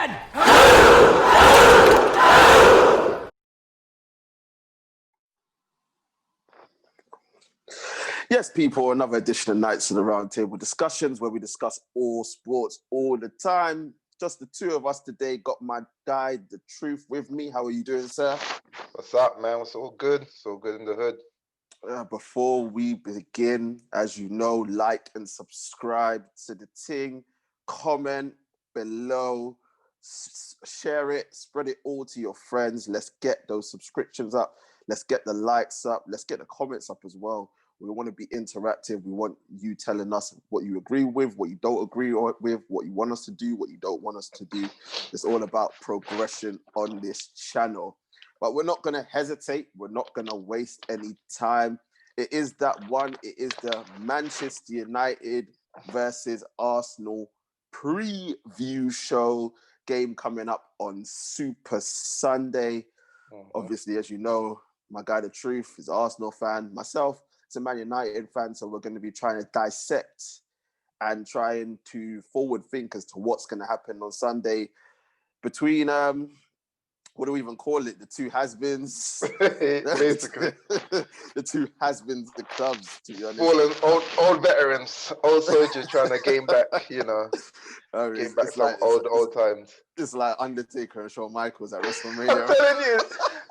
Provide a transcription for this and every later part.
again! Yes, people, another edition of Knightz of the Round Table Discussions, where we discuss all sports all the time. Just the two of us today. Got my guy, The Truth, with me. How are you doing, sir? What's up, man? It's all good. It's all good in the hood. Before we begin, as you know, like and subscribe to the thing. Comment below. Share it. Spread it all to your friends. Let's get those subscriptions up. Let's get the likes up. Let's get the comments up as well. We want to be interactive. We want you telling us what you agree with, what you don't agree with, what you want us to do, what you don't want us to do. It's all about progression on this channel. But we're not going to hesitate. We're not going to waste any time. It is that one. It is the Manchester United versus Arsenal preview show. Game coming up on Super Sunday. Obviously, as you know, my guy, The Truth, is an Arsenal fan. Myself, it's a Man United fan, so we're going to be trying to dissect and trying to forward think as to what's going to happen on Sunday between, what do we even call it? The two has-beens. Basically. The two has-beens, the clubs, to be honest. Fallen, old veterans, old soldiers trying to gain back, gain back some like, old times. It's like Undertaker and Shawn Michaels at WrestleMania. I'm telling you.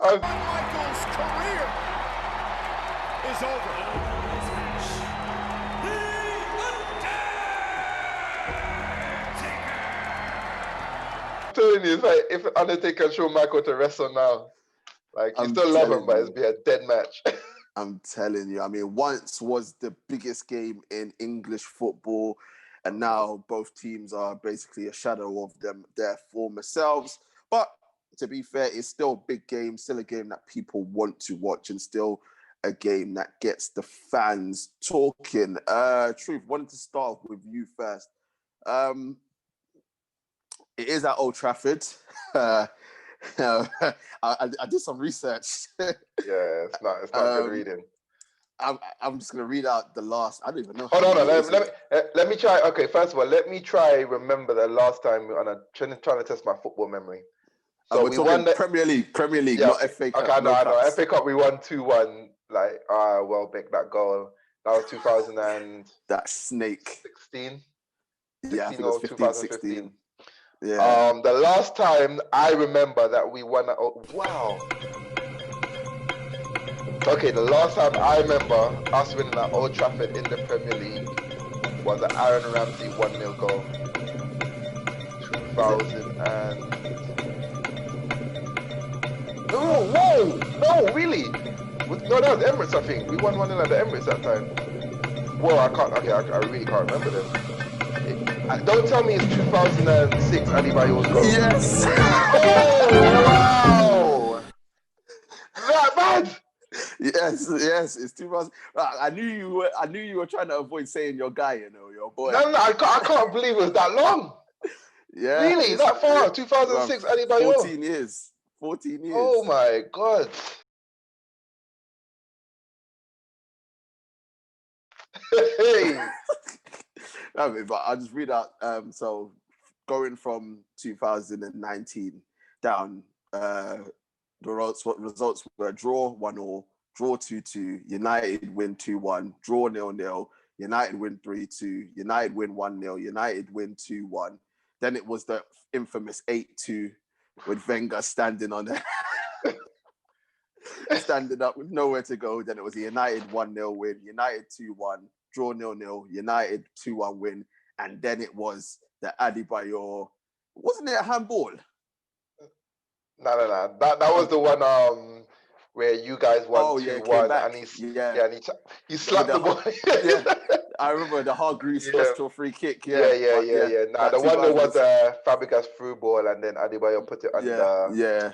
Shawn Michaels' career is over. I'm telling you, it's like if Undertaker and Shawn Michaels to wrestle now, like you still love him, but it's be a dead match. I'm telling you. I mean, once was the biggest game in English football, and now both teams are basically a shadow of their former selves. But to be fair, it's still a big game, still a game that people want to watch, and still a game that gets the fans talking. Truth, wanted to start with you first. It is at Old Trafford. I did some research. Yeah, it's not good reading. I'm just gonna read out the last. I don't even know. Oh no, let me try. Okay, first of all, let me try remember the last time. I'm trying to test my football memory. So we won the Premier League, yeah, not FA Cup. Okay, I know. FA Cup we won 2-1. Like, Welbeck, that goal. That was 2000 and that snake. 16. Yeah, I think it was 15, 16. Yeah. The last time I remember that we won. Wow. Okay, the last time I remember us winning at Old Trafford in the Premier League was an Aaron Ramsey 1-0 goal. 2000 and... No, really? No, that was Emirates, I think. We won 1-0 at the Emirates that time. Whoa, I really can't remember them. Don't tell me it's 2006 Adebayo's goal. Yes! Oh, wow! That bad? Yes, it's 2000. I knew you were trying to avoid saying your guy, your boy. No, I can't believe it was that long. Yeah. Really? That far? 2006 Adebayo? 14 years. Oh my God. Hey. But I'll just read out. So going from 2019 down, the results were a draw 1-1, draw 2-2, United win 2-1, draw 0-0, United win 3-2, United win 1-0, United win 2-1. Then it was the infamous 8-2 with Wenger standing on there. Standing up with nowhere to go. Then it was a United 1-0 win, United 2-1, draw 0-0, United 2-1 win, and then it was the Adebayo. Wasn't it a handball? No. That was the one where you guys won 2-1, and he slapped the ball. Yeah, I remember the Hargreaves special free kick. Yeah. Nah, the one that was a Fabregas through ball, and then Adebayo put it under. Yeah.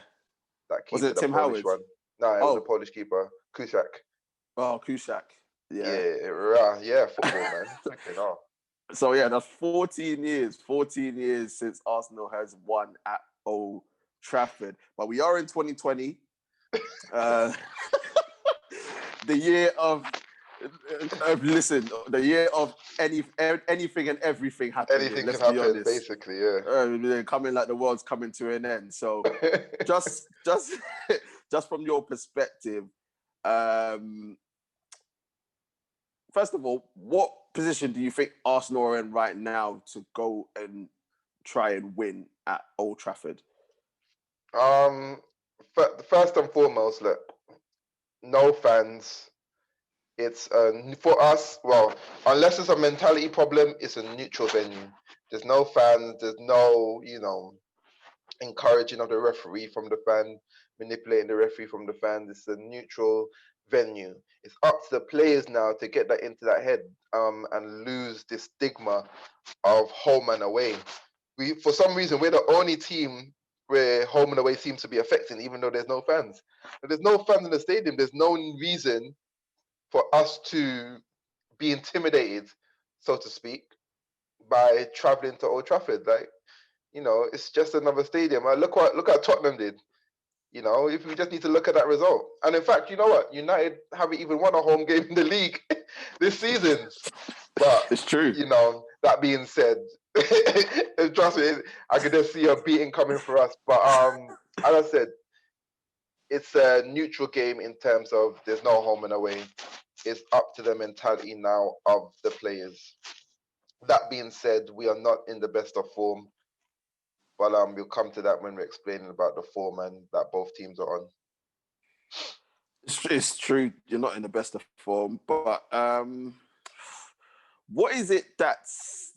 That keeper, was it Tim Polish Howard? One. No, it was a Polish keeper, Kuszak. Oh, Kuszak. Yeah, football, man. Okay, no. So that's 14 years since Arsenal has won at Old Trafford. But we are in 2020. The year of Listen, the year of anything and everything happening. Anything Let's can be happen, honest. basically, yeah. They're coming like the world's coming to an end. So, just from your perspective, first of all, what position do you think Arsenal are in right now to go and try and win at Old Trafford? First and foremost, look, no fans. It's for us. Well, unless it's a mentality problem, it's a neutral venue. There's no fans. There's no, encouraging of the referee from the fan, manipulating the referee from the fans. It's a neutral venue. It's up to the players now to get that into that head, and lose this stigma of home and away. For some reason, we're the only team where home and away seems to be affecting, even though there's no fans. But there's no fans in the stadium. There's no reason for us to be intimidated, so to speak, by traveling to Old Trafford. Like, it's just another stadium. Look what Tottenham did. If we just need to look at that result. And in fact, you know what? United haven't even won a home game in the league this season. But it's true. That being said, trust me, I could just see a beating coming for us. But as I said, it's a neutral game in terms of there's no home and away. It's up to the mentality now of the players. That being said, we are not in the best of form. But we'll come to that when we're explaining about the form and that both teams are on. It's true. You're not in the best of form. But what is it that's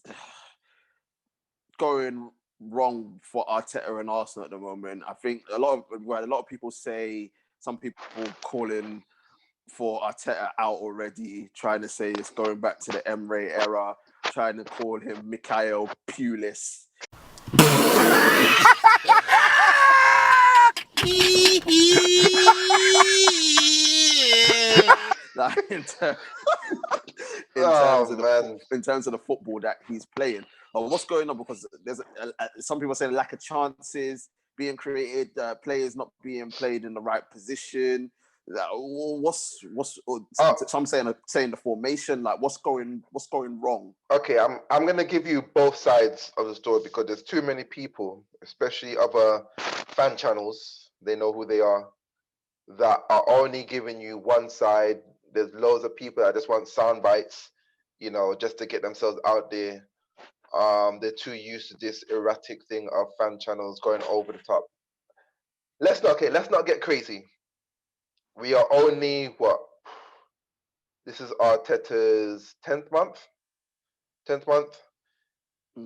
going wrong for Arteta and Arsenal at the moment? I think a lot of people say, some people calling for Arteta out already, trying to say it's going back to the Emre era, trying to call him Mikhail Pulis. Like in terms of the football that he's playing. But what's going on? Because there's some people saying lack of chances being created, players not being played in the right position. Some saying the formation. Like what's going wrong? Okay, I'm gonna give you both sides of the story because there's too many people, especially other fan channels. They know who they are, that are only giving you one side. There's loads of people that just want sound bites, just to get themselves out there. They're too used to this erratic thing of fan channels going over the top. Let's not get crazy. We are only this is Arteta's 10th month.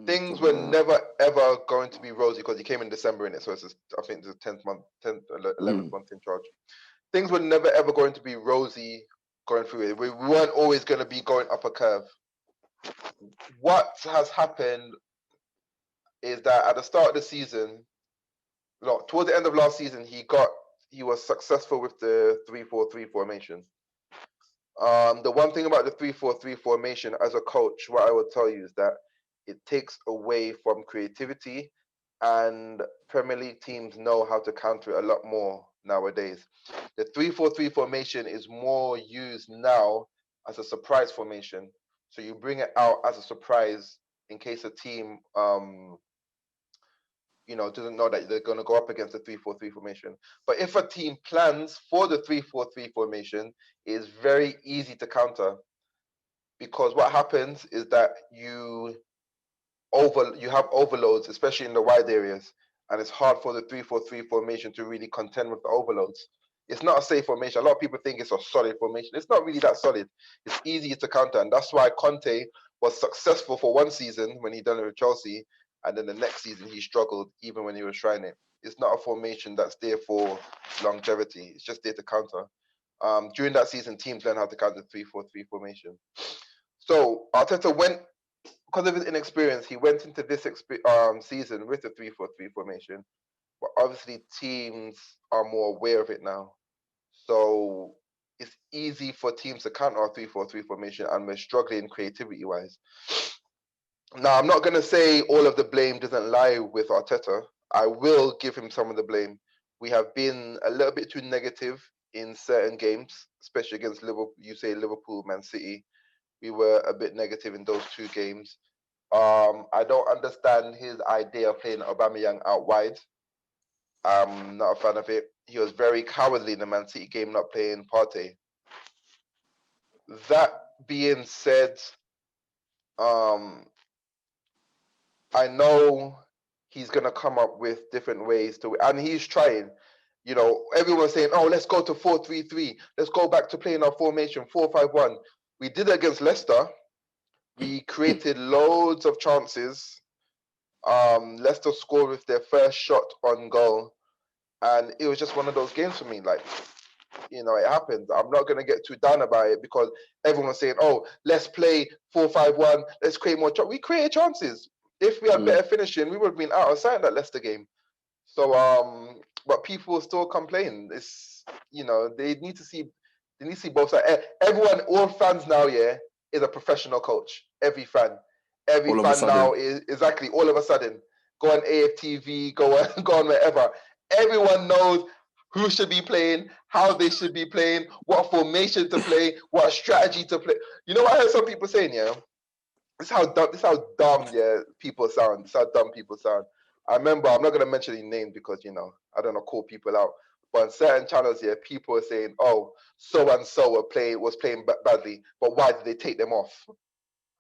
Things were never ever going to be rosy because he came in December in it, so it's I think the 11th month in charge. Things were never ever going to be rosy going through it. We weren't always going to be going up a curve. What has happened is that at the start of the season, towards the end of last season, he was successful with the 3-4-3 formation. The one thing about the 3-4-3 formation, as a coach, what I would tell you is that it takes away from creativity, and Premier League teams know how to counter it a lot more nowadays. The 3-4-3 formation is more used now as a surprise formation. So you bring it out as a surprise in case a team doesn't know that they're going to go up against the 3-4-3 formation. But if a team plans for the 3-4-3 formation, it is very easy to counter, because what happens is that you have overloads, especially in the wide areas, and it's hard for the 3-4-3 formation to really contend with the overloads. It's not a safe formation. A lot of people think it's a solid formation. It's not really that solid. It's easy to counter, and that's why Conte was successful for one season when he done it with Chelsea, and then the next season he struggled even when he was trying it. It's not a formation that's there for longevity. It's just there to counter. During that season, teams learned how to counter 3-4-3 formation. So Arteta because of his inexperience, he went into this season with the 3-4-3 formation. But obviously teams are more aware of it now. So it's easy for teams to counter our 3-4-3 formation, and we're struggling creativity-wise. Now, I'm not going to say all of the blame doesn't lie with Arteta. I will give him some of the blame. We have been a little bit too negative in certain games, especially against Liverpool. You say Liverpool, Man City. We were a bit negative in those two games. I don't understand his idea of playing Aubameyang out wide. I'm not a fan of it. He was very cowardly in the Man City game, not playing Partey. That being said, I know he's gonna come up with different ways to, and he's trying. You know, everyone's saying, "Oh, let's go to 4-3-3. Let's go back to playing our formation 4-5-1." We did it against Leicester. We created loads of chances. Leicester scored with their first shot on goal, and it was just one of those games for me. Like, you know, it happens. I'm not gonna get too down about it because everyone's saying, "Oh, let's play 4-5-1. Let's create more chances." We created chances. If we had better finishing, we would have been out of sight in that Leicester game. So, but people still complain. It's, you know, they need to see both sides. Everyone, all fans now, yeah, is a professional coach. Every fan All of a sudden. now is exactly all of a sudden. Go on AFTV, go on wherever. Everyone knows who should be playing, how they should be playing, what formation to play, what strategy to play. You know what I heard some people saying, yeah? This is how dumb yeah, people sound. This is how dumb people sound. I remember, I'm not going to mention any names because, you know, I don't know, call people out. But on certain channels here, people are saying, "Oh, so and so was playing badly, but why did they take them off?"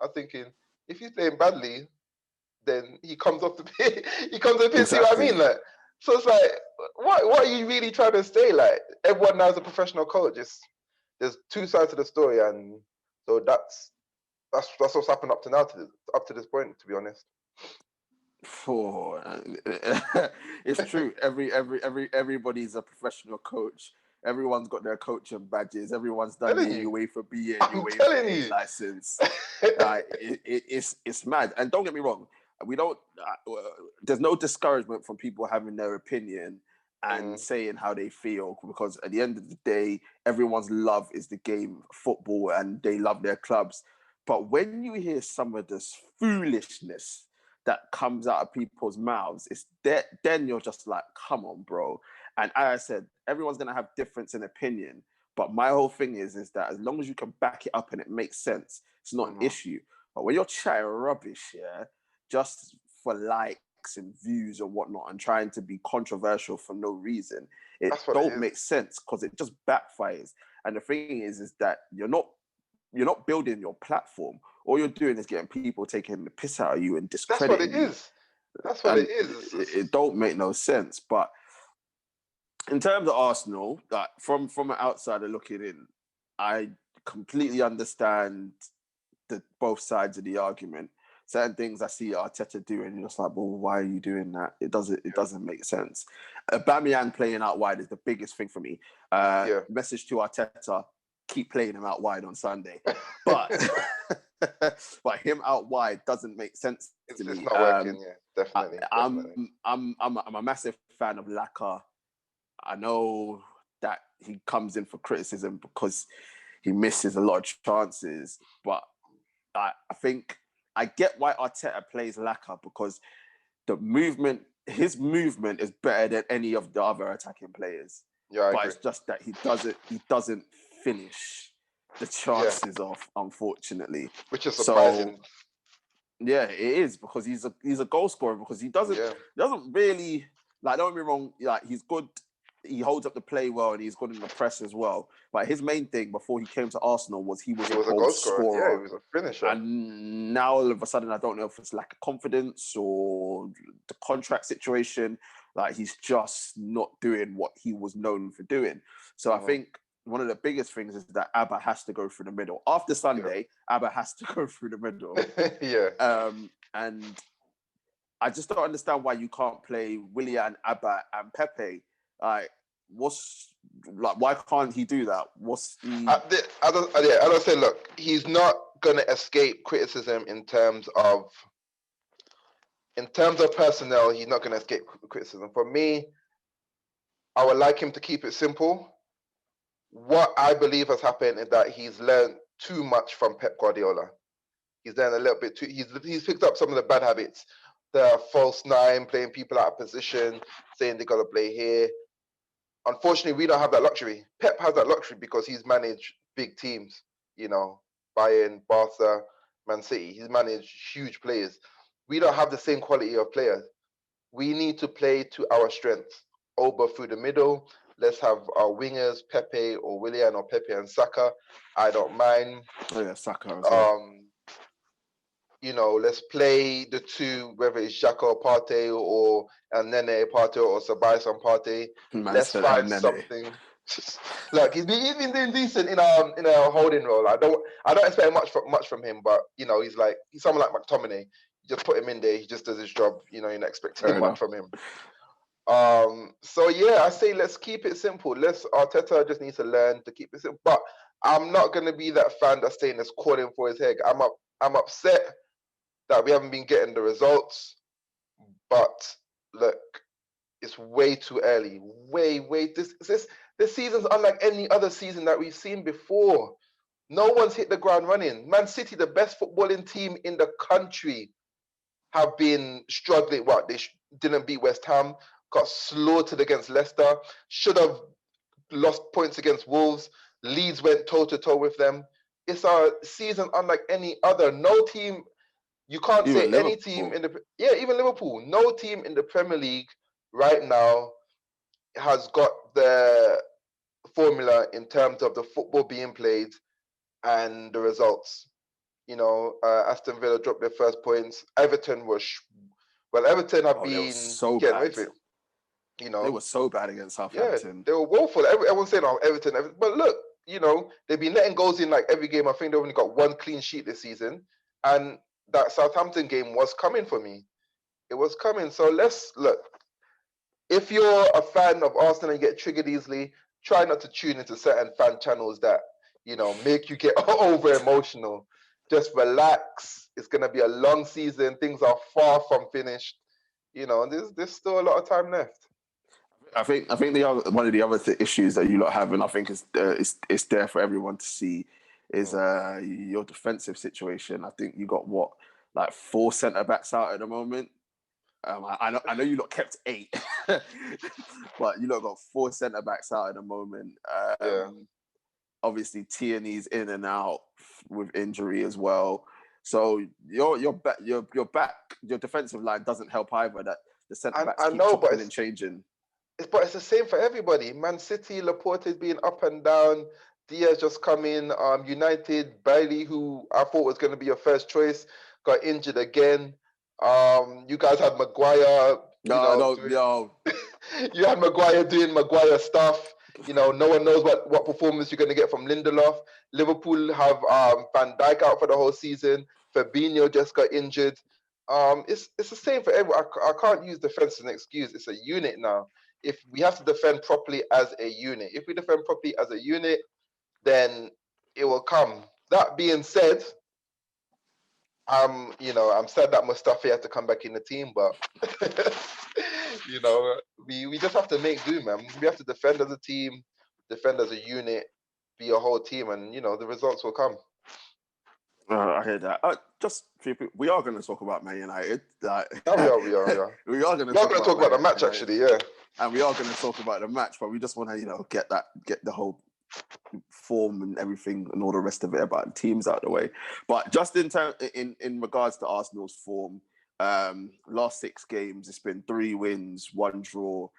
I'm thinking, if he's playing badly, then he comes off the pitch. He comes off the pitch. See what I mean? Like, so it's like, what are you really trying to say? Like, everyone now is a professional coach. There's two sides to the story, and so that's what's happened up to this point, to be honest. It's true. Everybody's a professional coach. Everyone's got their coaching badges. Everyone's done the UEFA B and UEFA A license. It's mad. And don't get me wrong, we don't. There's no discouragement from people having their opinion and saying how they feel, because at the end of the day, everyone's love is the game of football and they love their clubs. But when you hear some of this foolishness that comes out of people's mouths, it's then you're just like, come on, bro. And as I said, everyone's gonna have difference in opinion. But my whole thing is that as long as you can back it up and it makes sense, it's not an issue. But when you're chatting rubbish, yeah, just for likes and views and whatnot, and trying to be controversial for no reason, it don't make sense, because it just backfires. And the thing is that you're not building your platform. All you're doing is getting people taking the piss out of you and discrediting you. That's what it is. It don't make no sense. But in terms of Arsenal, like from an outsider looking in, I completely understand both sides of the argument. Certain things I see Arteta doing, you're just like, well, why are you doing that? It doesn't make sense. Aubameyang playing out wide is the biggest thing for me. Message to Arteta: keep playing him out wide on Sunday. But but him out wide doesn't make sense to me. It's not working, definitely. I'm a massive fan of Laka. I know that he comes in for criticism because he misses a lot of chances, but I think I get why Arteta plays Laka, because his movement is better than any of the other attacking players. Yeah, but it's just that he doesn't finish the chances off, unfortunately. Which is surprising. So, yeah, it is, because he's a goal scorer, because he doesn't really, like, don't get me wrong, like, he's good. He holds up the play well and he's good in the press as well. But his main thing before he came to Arsenal was he was a goal scorer. Yeah, he was a finisher. And now all of a sudden, I don't know if it's lack of confidence or the contract situation. Like, he's just not doing what he was known for doing. So I think one of the biggest things is that Abba has to go through the middle. After Sunday, Abba has to go through the middle. And I just don't understand why you can't play Willian, Abba, and Pepe. Like, why can't he do that? What's the... As I said, look, he's not going to escape criticism in terms of personnel. He's not going to escape criticism. For me, I would like him to keep it simple. What I believe has happened is that he's learned too much from Pep Guardiola. He's learned a little bit too. He's picked up some of the bad habits. The false nine, playing people out of position, saying they got to play here. Unfortunately, we don't have that luxury. Pep has that luxury because he's managed big teams, you know, Bayern, Barca, Man City. He's managed huge players. We don't have the same quality of players. We need to play to our strengths. Over through the middle. Let's have our wingers, Pepe or Willian or Pepe and Saka. I don't mind. Oh yeah, Saka as well. You know, let's play the two, whether it's Xhaka or Partey or Nene Partey or Sabais and Partey. Let's find something. Look, he's been doing decent in a holding role. I don't expect much from him, but you know, he's someone like McTominay. You just put him in there, he just does his job. You know, you're not expecting much from him. So yeah, I say let's keep it simple. Arteta just needs to learn to keep it simple. But I'm not gonna be that fan that's saying that's calling for his head. I'm upset that we haven't been getting the results. But look, it's way too early. This season's unlike any other season that we've seen before. No one's hit the ground running. Man City, the best footballing team in the country, have been struggling. They didn't beat West Ham, got slaughtered against Leicester, should have lost points against Wolves. Leeds went toe-to-toe with them. It's a season unlike any other. No team, you can't say any team even Liverpool, no team in the Premier League right now has got the formula in terms of the football being played and the results. You know, Aston Villa dropped their first points. Everton have been so bad with it. You know, they were so bad against Southampton. Yeah, they were woeful. Everyone's saying, "Oh, Everton." But look, you know, they've been letting goals in like every game. I think they only got one clean sheet this season, and that Southampton game was coming for me. It was coming. So let's look. If you're a fan of Arsenal and get triggered easily, try not to tune into certain fan channels that, you know, make you get over emotional. Just relax. It's going to be a long season. Things are far from finished. You know, there's still a lot of time left. I think one of the other issues that you lot have, and I think it's there for everyone to see, is your defensive situation. I think you got 4 centre backs out at the moment. I know you lot kept 8, but you lot got 4 centre backs out at the moment. Obviously Tierney's in and out with injury as well. So your defensive line doesn't help either. That the centre backs keep chopping and changing. But it's the same for everybody. Man City, Laporte's being up and down. Diaz just come in. United, Bailey, who I thought was going to be your first choice, got injured again. You guys had Maguire. You had Maguire doing Maguire stuff. You know, no one knows what performance you're going to get from Lindelof. Liverpool have Van Dijk out for the whole season. Fabinho just got injured. It's the same for everyone. I can't use defense as an excuse. It's a unit now. If we have to defend properly as a unit, if we defend properly as a unit, then it will come. That being said, I'm sad that Mustafi had to come back in the team, but you know, we just have to make do, man. We have to defend as a team, defend as a unit, be a whole team, and you know the results will come. I hear that. We are going to talk about Man United. We are. We are going to talk about the match, actually, yeah. And we are going to talk about the match, but we just want to, get the whole form and everything and all the rest of it about the teams out of the way. But just in regards to Arsenal's form, last 6 games, it's been 3 wins, 1 draw,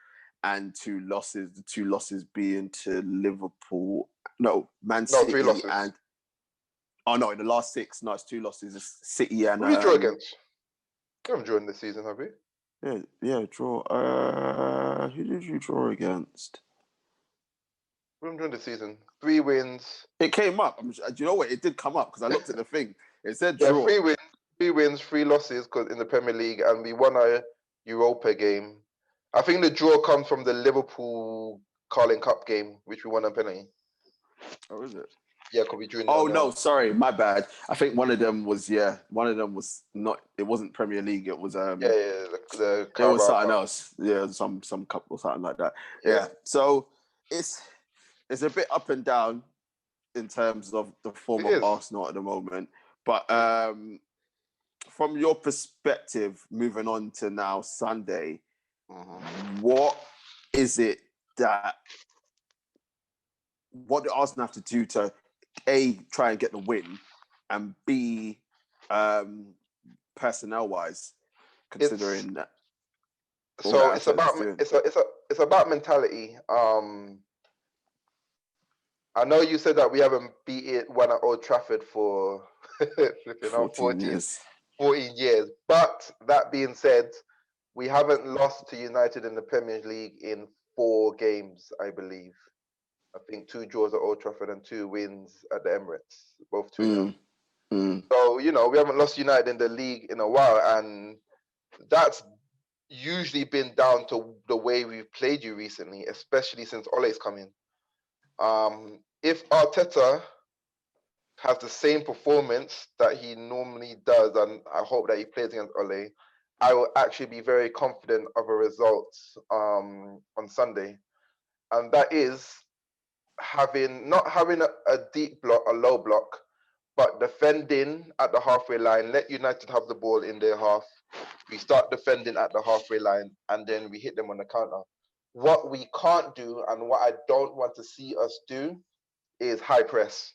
and 2 losses. The 2 losses being to Liverpool. No, Man City 3 losses. In the last 6, no, it's 2 losses. It's City and... Who did you draw against? You haven't drawn this season, have you? Yeah, draw. Who did you draw against? We haven't drawn this season. 3 wins. It came up. Do you know what? It did come up because I looked at the thing. It said draw. 3 wins, 3 losses in the Premier League, and we won a Europa game. I think the draw comes from the Liverpool Carling Cup game, which we won a penalty. Oh, is it? Yeah, because we drew. No, sorry, my bad. I think one of them was not. It wasn't Premier League. It was the it was something else. Yeah, some cup or something like that. Yeah. So it's a bit up and down in terms of the form of Arsenal at the moment. But from your perspective, moving on to now Sunday, what is it that what the Arsenal have to do to A, try and get the win, and B, personnel wise, considering that. So it's about mentality. I know you said that we haven't won at Old Trafford for 14 years. 14 years. But that being said, we haven't lost to United in the Premier League in 4 games, I believe. I think 2 draws at Old Trafford and 2 wins at the Emirates, both 2-0. So, we haven't lost United in the league in a while, and that's usually been down to the way we've played you recently, especially since Ole's come in. If Arteta has the same performance that he normally does, and I hope that he plays against Ole, I will actually be very confident of a result on Sunday. And that is not having a deep block, a low block, but defending at the halfway line. Let United have the ball in their half. We start defending at the halfway line, and then we hit them on the counter. What we can't do, and what I don't want to see us do, is high press.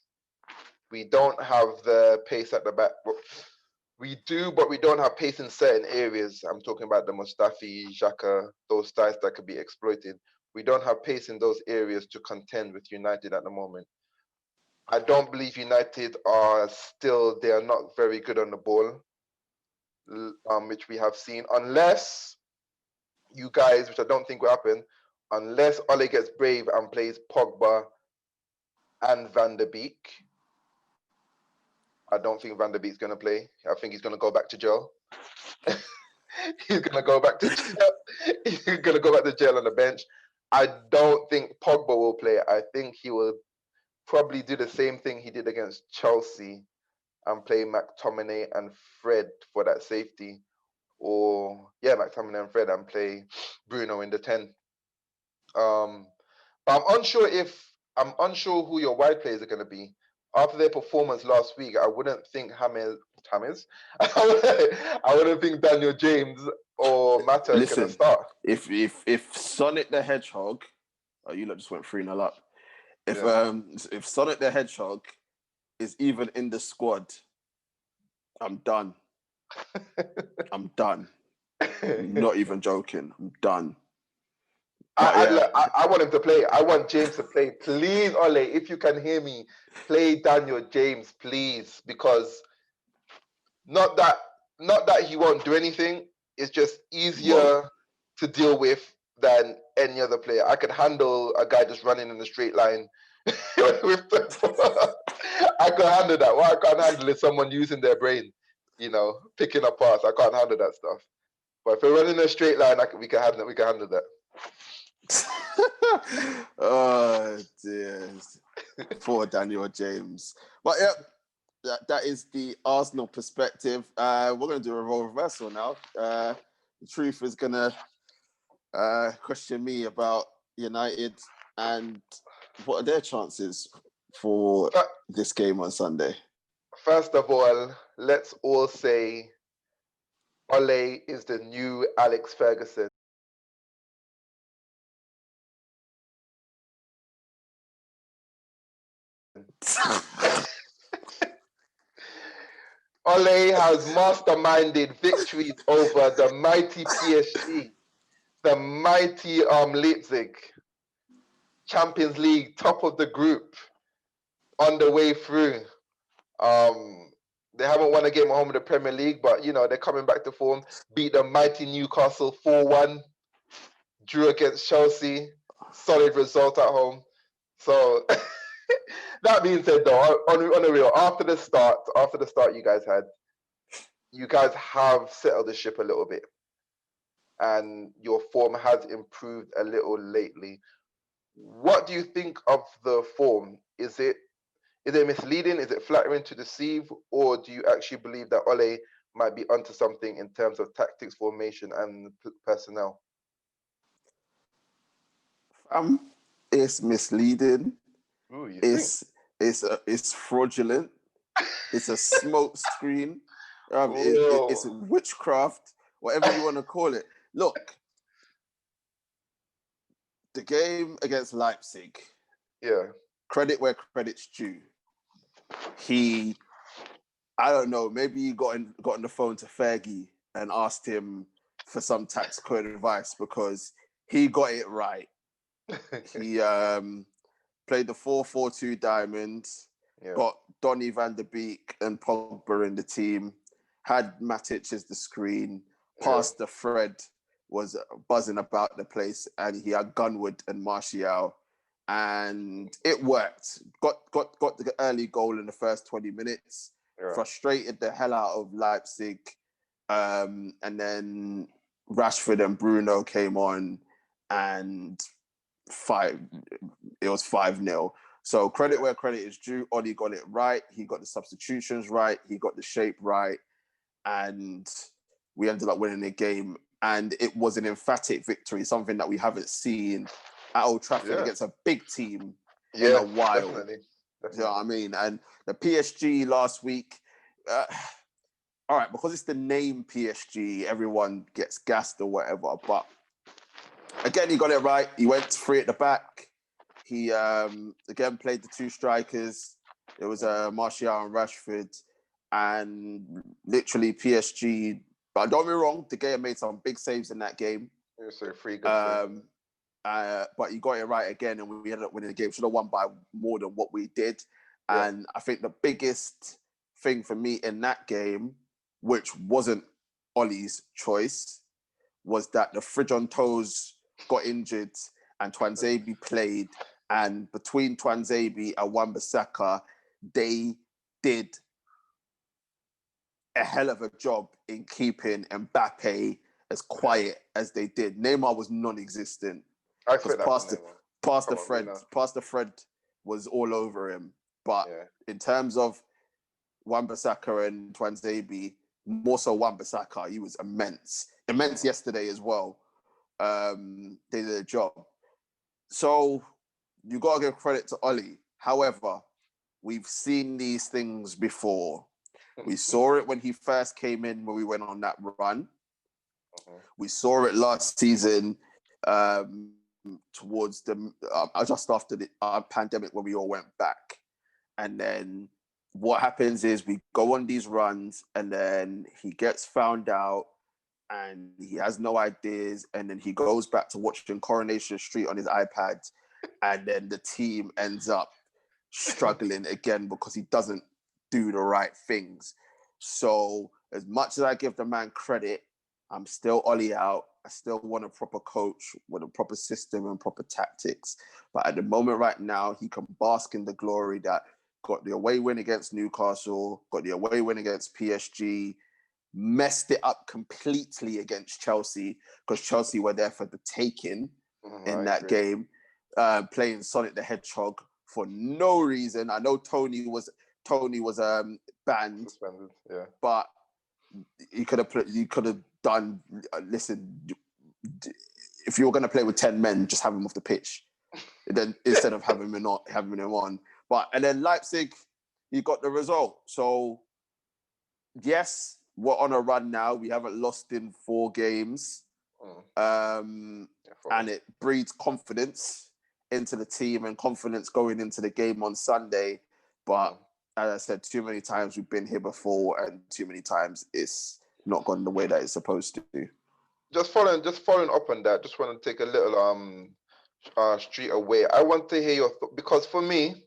We don't have the pace at the back. We do, but we don't have pace in certain areas. I'm talking about the Mustafi, Xhaka, those styles that could be exploited. We don't have pace in those areas to contend with United at the moment. I don't believe United they are not very good on the ball, which we have seen, unless you guys, which I don't think will happen, unless Ole gets brave and plays Pogba and Van der Beek. I don't think Van der Beek's going to play. I think he's going to go back to jail. He's going to go back to jail. He's going to go back to jail on the bench. I don't think Pogba will play. I think he will probably do the same thing he did against Chelsea and play McTominay and Fred for that safety. McTominay and Fred, and play Bruno in the 10. But I'm unsure who your wide players are going to be. After their performance last week, I wouldn't think I wouldn't think Daniel James or Mata is going to start. If Sonic the Hedgehog, you lot just went 3-0 up. If Sonic the Hedgehog is even in the squad, I'm done. I'm done. I'm not even joking. I'm done. I want him to play. I want James to play. Please, Ole, if you can hear me, play Daniel James, please. Because not that he won't do anything. It's just easier to deal with than any other player. I could handle a guy just running in a straight line. I could handle that. What I can't handle is someone using their brain, picking a pass. I can't handle that stuff. But if we're running in a straight line, we can handle that. Oh dear, poor Daniel James. But yeah, that is the Arsenal perspective. We're going to do a role reversal now. The truth is going to question me about United and what are their chances for this game on Sunday. First of all, let's all say Ole is the new Alex Ferguson. Ole has masterminded victories over the mighty PSG, the mighty Leipzig, Champions League, top of the group, on the way through. They haven't won a game at home in the Premier League, but they're coming back to form. Beat the mighty Newcastle 4-1, drew against Chelsea, solid result at home. So that being said, though, on the real, after the start you guys have settled the ship a little bit, and your form has improved a little lately. What do you think of the form? Is it misleading? Is it flattering to deceive? Or do you actually believe that Ole might be onto something in terms of tactics, formation, and personnel? It's misleading. Ooh, it's fraudulent. It's a smoke screen. It's witchcraft, whatever you want to call it. Look, the game against Leipzig, credit where credit's due. I don't know, maybe he got on the phone to Fergie and asked him for some tactical advice because he got it right. He played the 4-4-2 diamond, got Donny van der Beek and Pogba in the team, had Matic as the screen, passed the Fred, was buzzing about the place, and he had Gunwood and Martial, and it worked. Got the early goal in the first 20 minutes, frustrated the hell out of Leipzig, and then Rashford and Bruno came on, and it was 5-0. So credit where credit is due. Oli got it right. He got the substitutions right. He got the shape right. And we ended up winning the game. And it was an emphatic victory, something that we haven't seen at Old Trafford against a big team in a while. Definitely. You know what I mean? And the PSG last week, all right, because it's the name PSG, everyone gets gassed or whatever. But again, he got it right. He went 3 at the back. He, again, played the 2 strikers. It was Martial and Rashford. And literally PSG, but don't be wrong, De Gea made some big saves in that game. It was a free good but he got it right again, and we ended up winning the game. Should have won by more than what we did. And I think the biggest thing for me in that game, which wasn't Ollie's choice, was that the fridge on toes got injured and Twanzebe played. And between Twanzebe and Wan-Bissaka, they did a hell of a job in keeping Mbappe as quiet as they did. Neymar was non-existent. Past the Fred was all over him. But in terms of Wan-Bissaka and Twanzebe, more so Wan-Bissaka, he was immense yesterday as well. They did a job. So you got to give credit to Ollie. However, we've seen these things before. We saw it when he first came in, when we went on that run. We saw it last season towards the just after the pandemic when we all went back. And then what happens is we go on these runs and then he gets found out and he has no ideas. And then he goes back to watching Coronation Street on his iPad. And then the team ends up struggling again because he doesn't do the right things. So as much as I give the man credit, I'm still Ollie out. I still want a proper coach with a proper system and proper tactics. But at the moment right now, he can bask in the glory that got the away win against Newcastle, got the away win against PSG, messed it up completely against Chelsea because Chelsea were there for the taking in that game, playing Sonic the Hedgehog for no reason. I know Tony was banned, but you could have done. Listen, if you were going to play with 10 men, just have him off the pitch, then instead of having him on. But and then Leipzig, you got the result. So yes, we're on a run now. We haven't lost in 4 games, and it breeds confidence into the team and confidence going into the game on Sunday. But as I said, too many times we've been here before, and too many times it's not gone the way that it's supposed to do. Just following up on that, just want to take a little street away. I want to hear your because for me,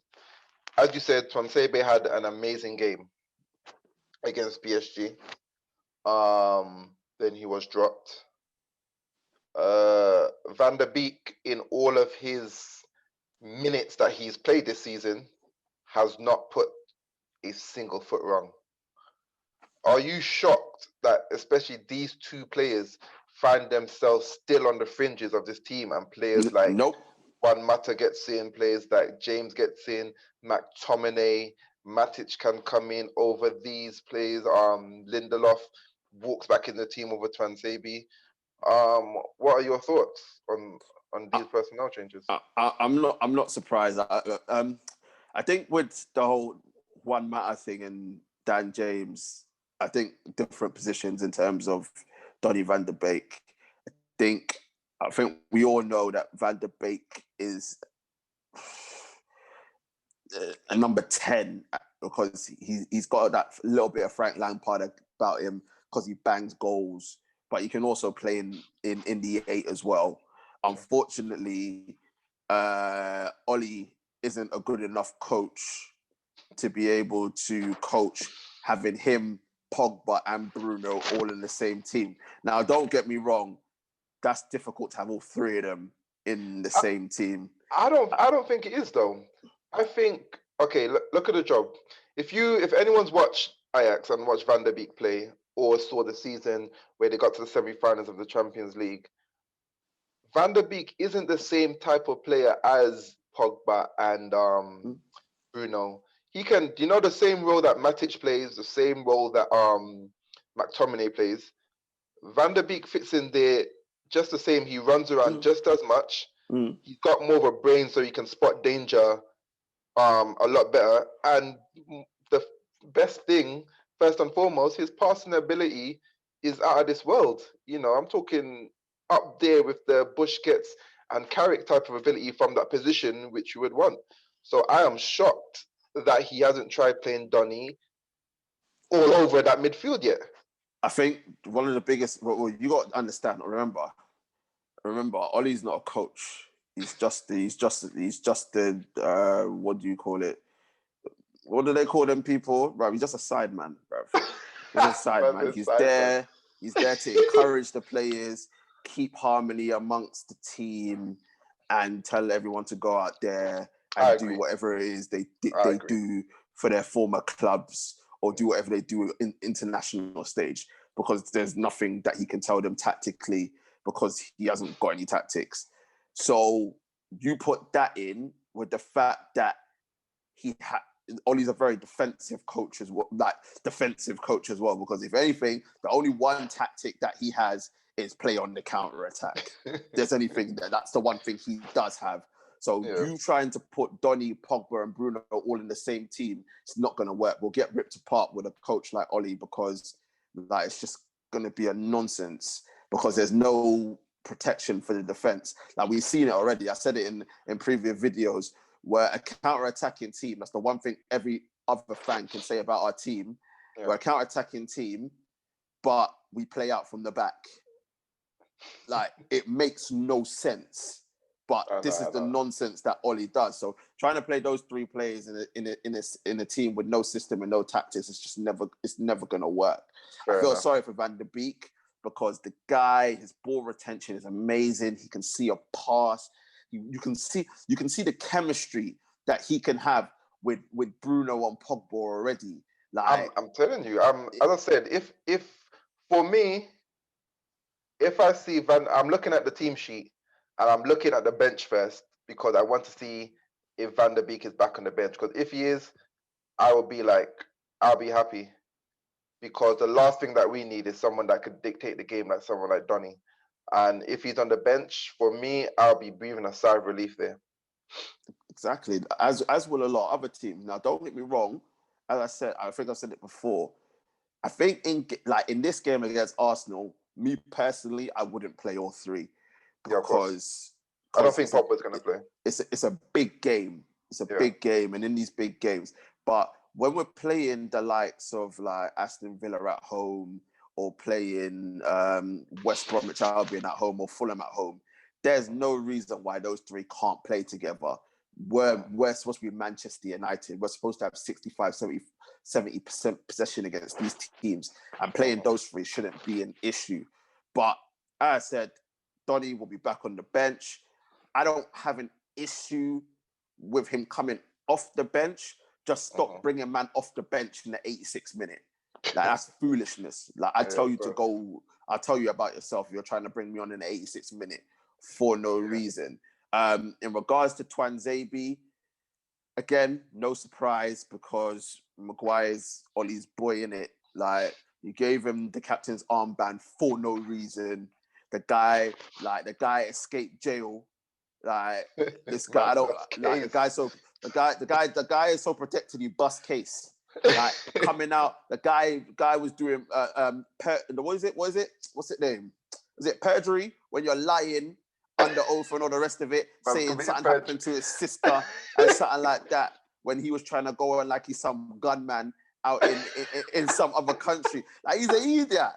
as you said, Twansebe had an amazing game against PSG. Then he was dropped. Van der Beek, in all of his minutes that he's played this season, has not put a single foot wrong. Are you shocked that especially these 2 players find themselves still on the fringes of this team, and players like Juan Mata gets in, players like James gets in, McTominay, Matic can come in over these players, Lindelof walks back in the team over Twansebe. What are your thoughts on these personnel changes? I'm not surprised. I think with the whole Juan Mata thing and Dan James, I think different positions in terms of Donny van der Beek. I think I think we all know that Van der Beek is a number 10 because he's got that little bit of Frank Lampard about him because he bangs goals, but he can also play in the 8 as well. Unfortunately, Ollie isn't a good enough coach to be able to coach having him, Pogba and Bruno all in the same team. Now, don't get me wrong, that's difficult to have all three of them in the same team. I don't think it is though. I think look at the job. If anyone's watched Ajax and watched Van der Beek play or saw the season where they got to the semi-finals of the Champions League, Van der Beek isn't the same type of player as Pogba and Bruno. He can, the same role that Matic plays, the same role that McTominay plays. Van der Beek fits in there just the same. He runs around just as much. He's got more of a brain, so he can spot danger a lot better. And the best thing, first and foremost, his passing ability is out of this world. I'm talking up there with the Busquets and Carrick type of ability from that position, which you would want. So I am shocked that he hasn't tried playing Donny all over that midfield yet. I think one of the biggest, well, you got to understand, remember, Ollie's not a coach. He's just the what do you call it? What do they call them people? Right, he's just a side man, bro. He's a side man. He's there to encourage the players, keep harmony amongst the team, and tell everyone to go out there and do whatever it is they do for their former clubs or do whatever they do in international stage, because there's nothing that he can tell them tactically because he hasn't got any tactics. So you put that in with the fact that Ollie's a very defensive coach as well, because if anything, the only one tactic that he has is play on the counter attack. There's anything that's the one thing he does have. So you trying to put Donny, Pogba, and Bruno all in the same team, it's not going to work. We'll get ripped apart with a coach like Ollie because it's just going to be a nonsense because there's no protection for the defense. Like we've seen it already. I said it in previous videos where a counter-attacking team, that's the one thing every other fan can say about our team. We're a counter-attacking team, but we play out from the back. Like it makes no sense. But this is the nonsense that Ollie does. So trying to play those three players in a team with no system and no tactics, it's never going to work. I feel sorry for Van der Beek because the guy, his ball retention is amazing. He can see a pass. You can see the chemistry that he can have with Bruno and Pogba already. Like I'm telling you, as I said, if for me, if I see I'm looking at the team sheet. And I'm looking at the bench first because I want to see if Van der Beek is back on the bench. Because if he is, I'll be happy. Because the last thing that we need is someone that could dictate the game like someone like Donny. And if he's on the bench, for me, I'll be breathing a sigh of relief there. Exactly. As will a lot of other teams. Now, don't get me wrong. As I said, I think I've said it before. I think in this game against Arsenal, me personally, I wouldn't play all three. Because I don't think Pogba's going to play. It's a big game. It's a big game, and in these big games. But when we're playing the likes of like Aston Villa at home or playing West Bromwich Albion at home or Fulham at home, there's no reason why those three can't play together. We're supposed to be Manchester United. We're supposed to have 65, 70% possession against these teams, and playing those three shouldn't be an issue. But as I said, Donny will be back on the bench. I don't have an issue with him coming off the bench. Just stop bringing man off the bench in the 86th minute. Like that's foolishness. Like I'll tell you about yourself. You're trying to bring me on in the 86th minute for no reason. In regards to Tuanzebe, again, no surprise because Maguire's Ollie's boy in it. Like you gave him the captain's armband for no reason. The guy escaped jail. Like this guy, the guy is so protected. He bust case. Like coming out, the guy was doing what is it? What's it name? Is it perjury when you're lying under oath and all the rest of it, Man saying committed something French. happened to his sister and something like that when he was trying to go on like he's some gunman out in some other country. Like, he's an idiot.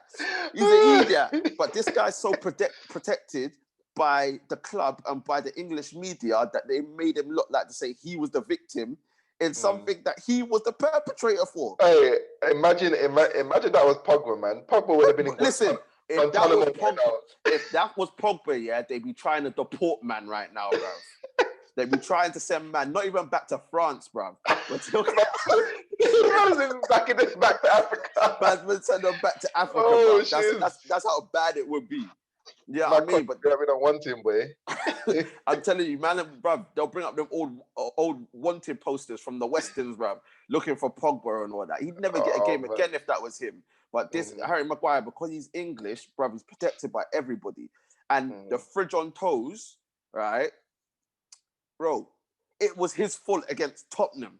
He's an idiot. But this guy's so protected by the club and by the English media that they made him look like to say he was the victim in something that he was the perpetrator for. Hey, imagine that was Pogba, man. Pogba would have been in Listen, if Guantanamo right now. if that was Pogba, yeah, they'd be trying to deport man right now, bruv. They'd be trying to send man, not even back to France, bruv. We're talking back to Africa. Man, we'll send them back to Africa, Oh, bruv. That's how bad it would be. Yeah, Man, I mean, but we don't want him, boy. I'm telling you, man, bruv, they'll bring up them old wanted posters from the Westerns, bruv, looking for Pogba and all that. He'd never get a game again if that was him. But this Harry Maguire, because he's English, bruv, he's protected by everybody. And the fridge on toes, right, bro, it was his fault against Tottenham.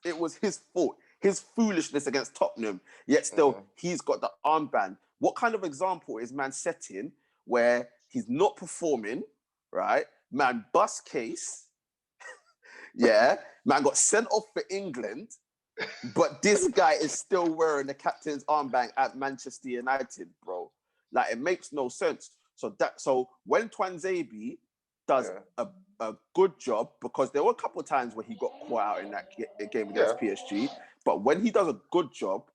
It was his fault. His foolishness against Tottenham. Yet still, he's got the armband. What kind of example is man setting where he's not performing, right? Man bust case, yeah. Man got sent off for England, but this guy is still wearing the captain's armband at Manchester United, bro. Like, it makes no sense. So when Twanzebe does a good job, because there were a couple of times where he got caught out in that game against PSG, but when he does a good job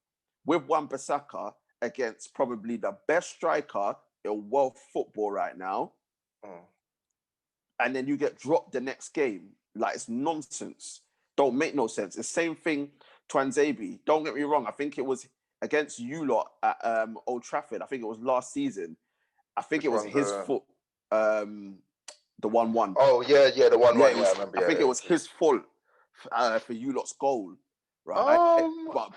with Wan-Bissaka against probably the best striker in world football right now, and then you get dropped the next game, like, it's nonsense. Don't make no sense. The same thing, Twanzebe. Don't get me wrong. I think it was against you lot at Old Trafford. I think it was last season. I think it was his fault. The 1-1. Oh, yeah, the 1-1. Yeah, I remember. I think it was his fault for you lot's goal, right? But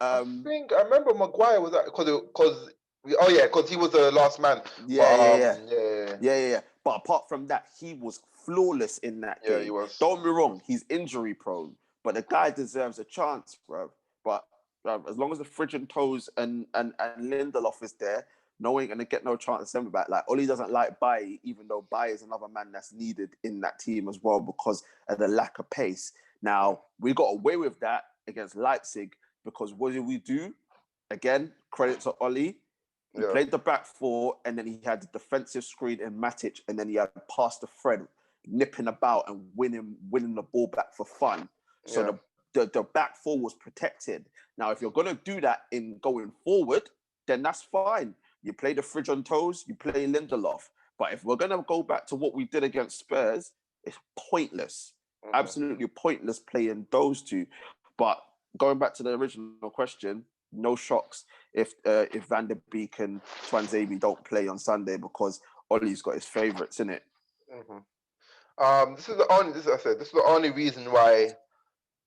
I remember Maguire was that because he was the last man. Yeah. But apart from that, he was flawless in that game. He was. Don't be wrong, he's injury prone, but the guy deserves a chance, bro. But as long as the fridge and toes and Lindelof is there, no one ain't gonna get no chance to send him back. Like, Oli doesn't like Bailly, even though Bailly is another man that's needed in that team as well because of the lack of pace. Now, we got away with that against Leipzig because what did we do? Again, credit to Oli. He played the back four, and then he had the defensive screen in Matic, and then he had passed the Fred, nipping about and winning the ball back for fun. So the back four was protected. Now, if you're gonna do that in going forward, then that's fine. You play the fridge on toes, you play Lindelof. But if we're gonna go back to what we did against Spurs, it's pointless. Absolutely pointless playing those two. But going back to the original question, no shocks if Van der Beek and Twanzebe don't play on Sunday because Ollie's got his favourites in it. This is the only reason why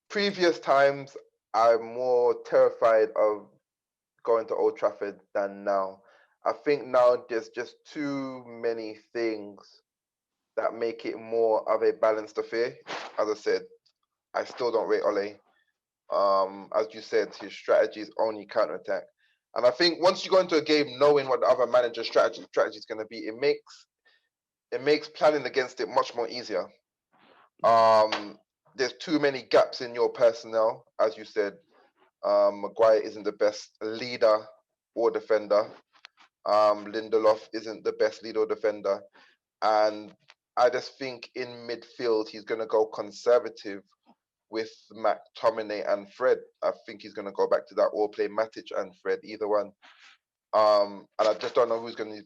previous times I'm more terrified of going to Old Trafford than now. I think now there's just too many things that make it more of a balanced affair. As I said, I still don't rate Ole. As you said, his strategy is only counter-attack. And I think once you go into a game knowing what the other manager's strategy is going to be, it makes planning against it much more easier. There's too many gaps in your personnel, as you said. Maguire isn't the best leader or defender. Lindelof isn't the best leader or defender. And I just think in midfield, he's going to go conservative with McTominay and Fred. I think he's going to go back to that, or play Matic and Fred, either one. And I just don't know who's going to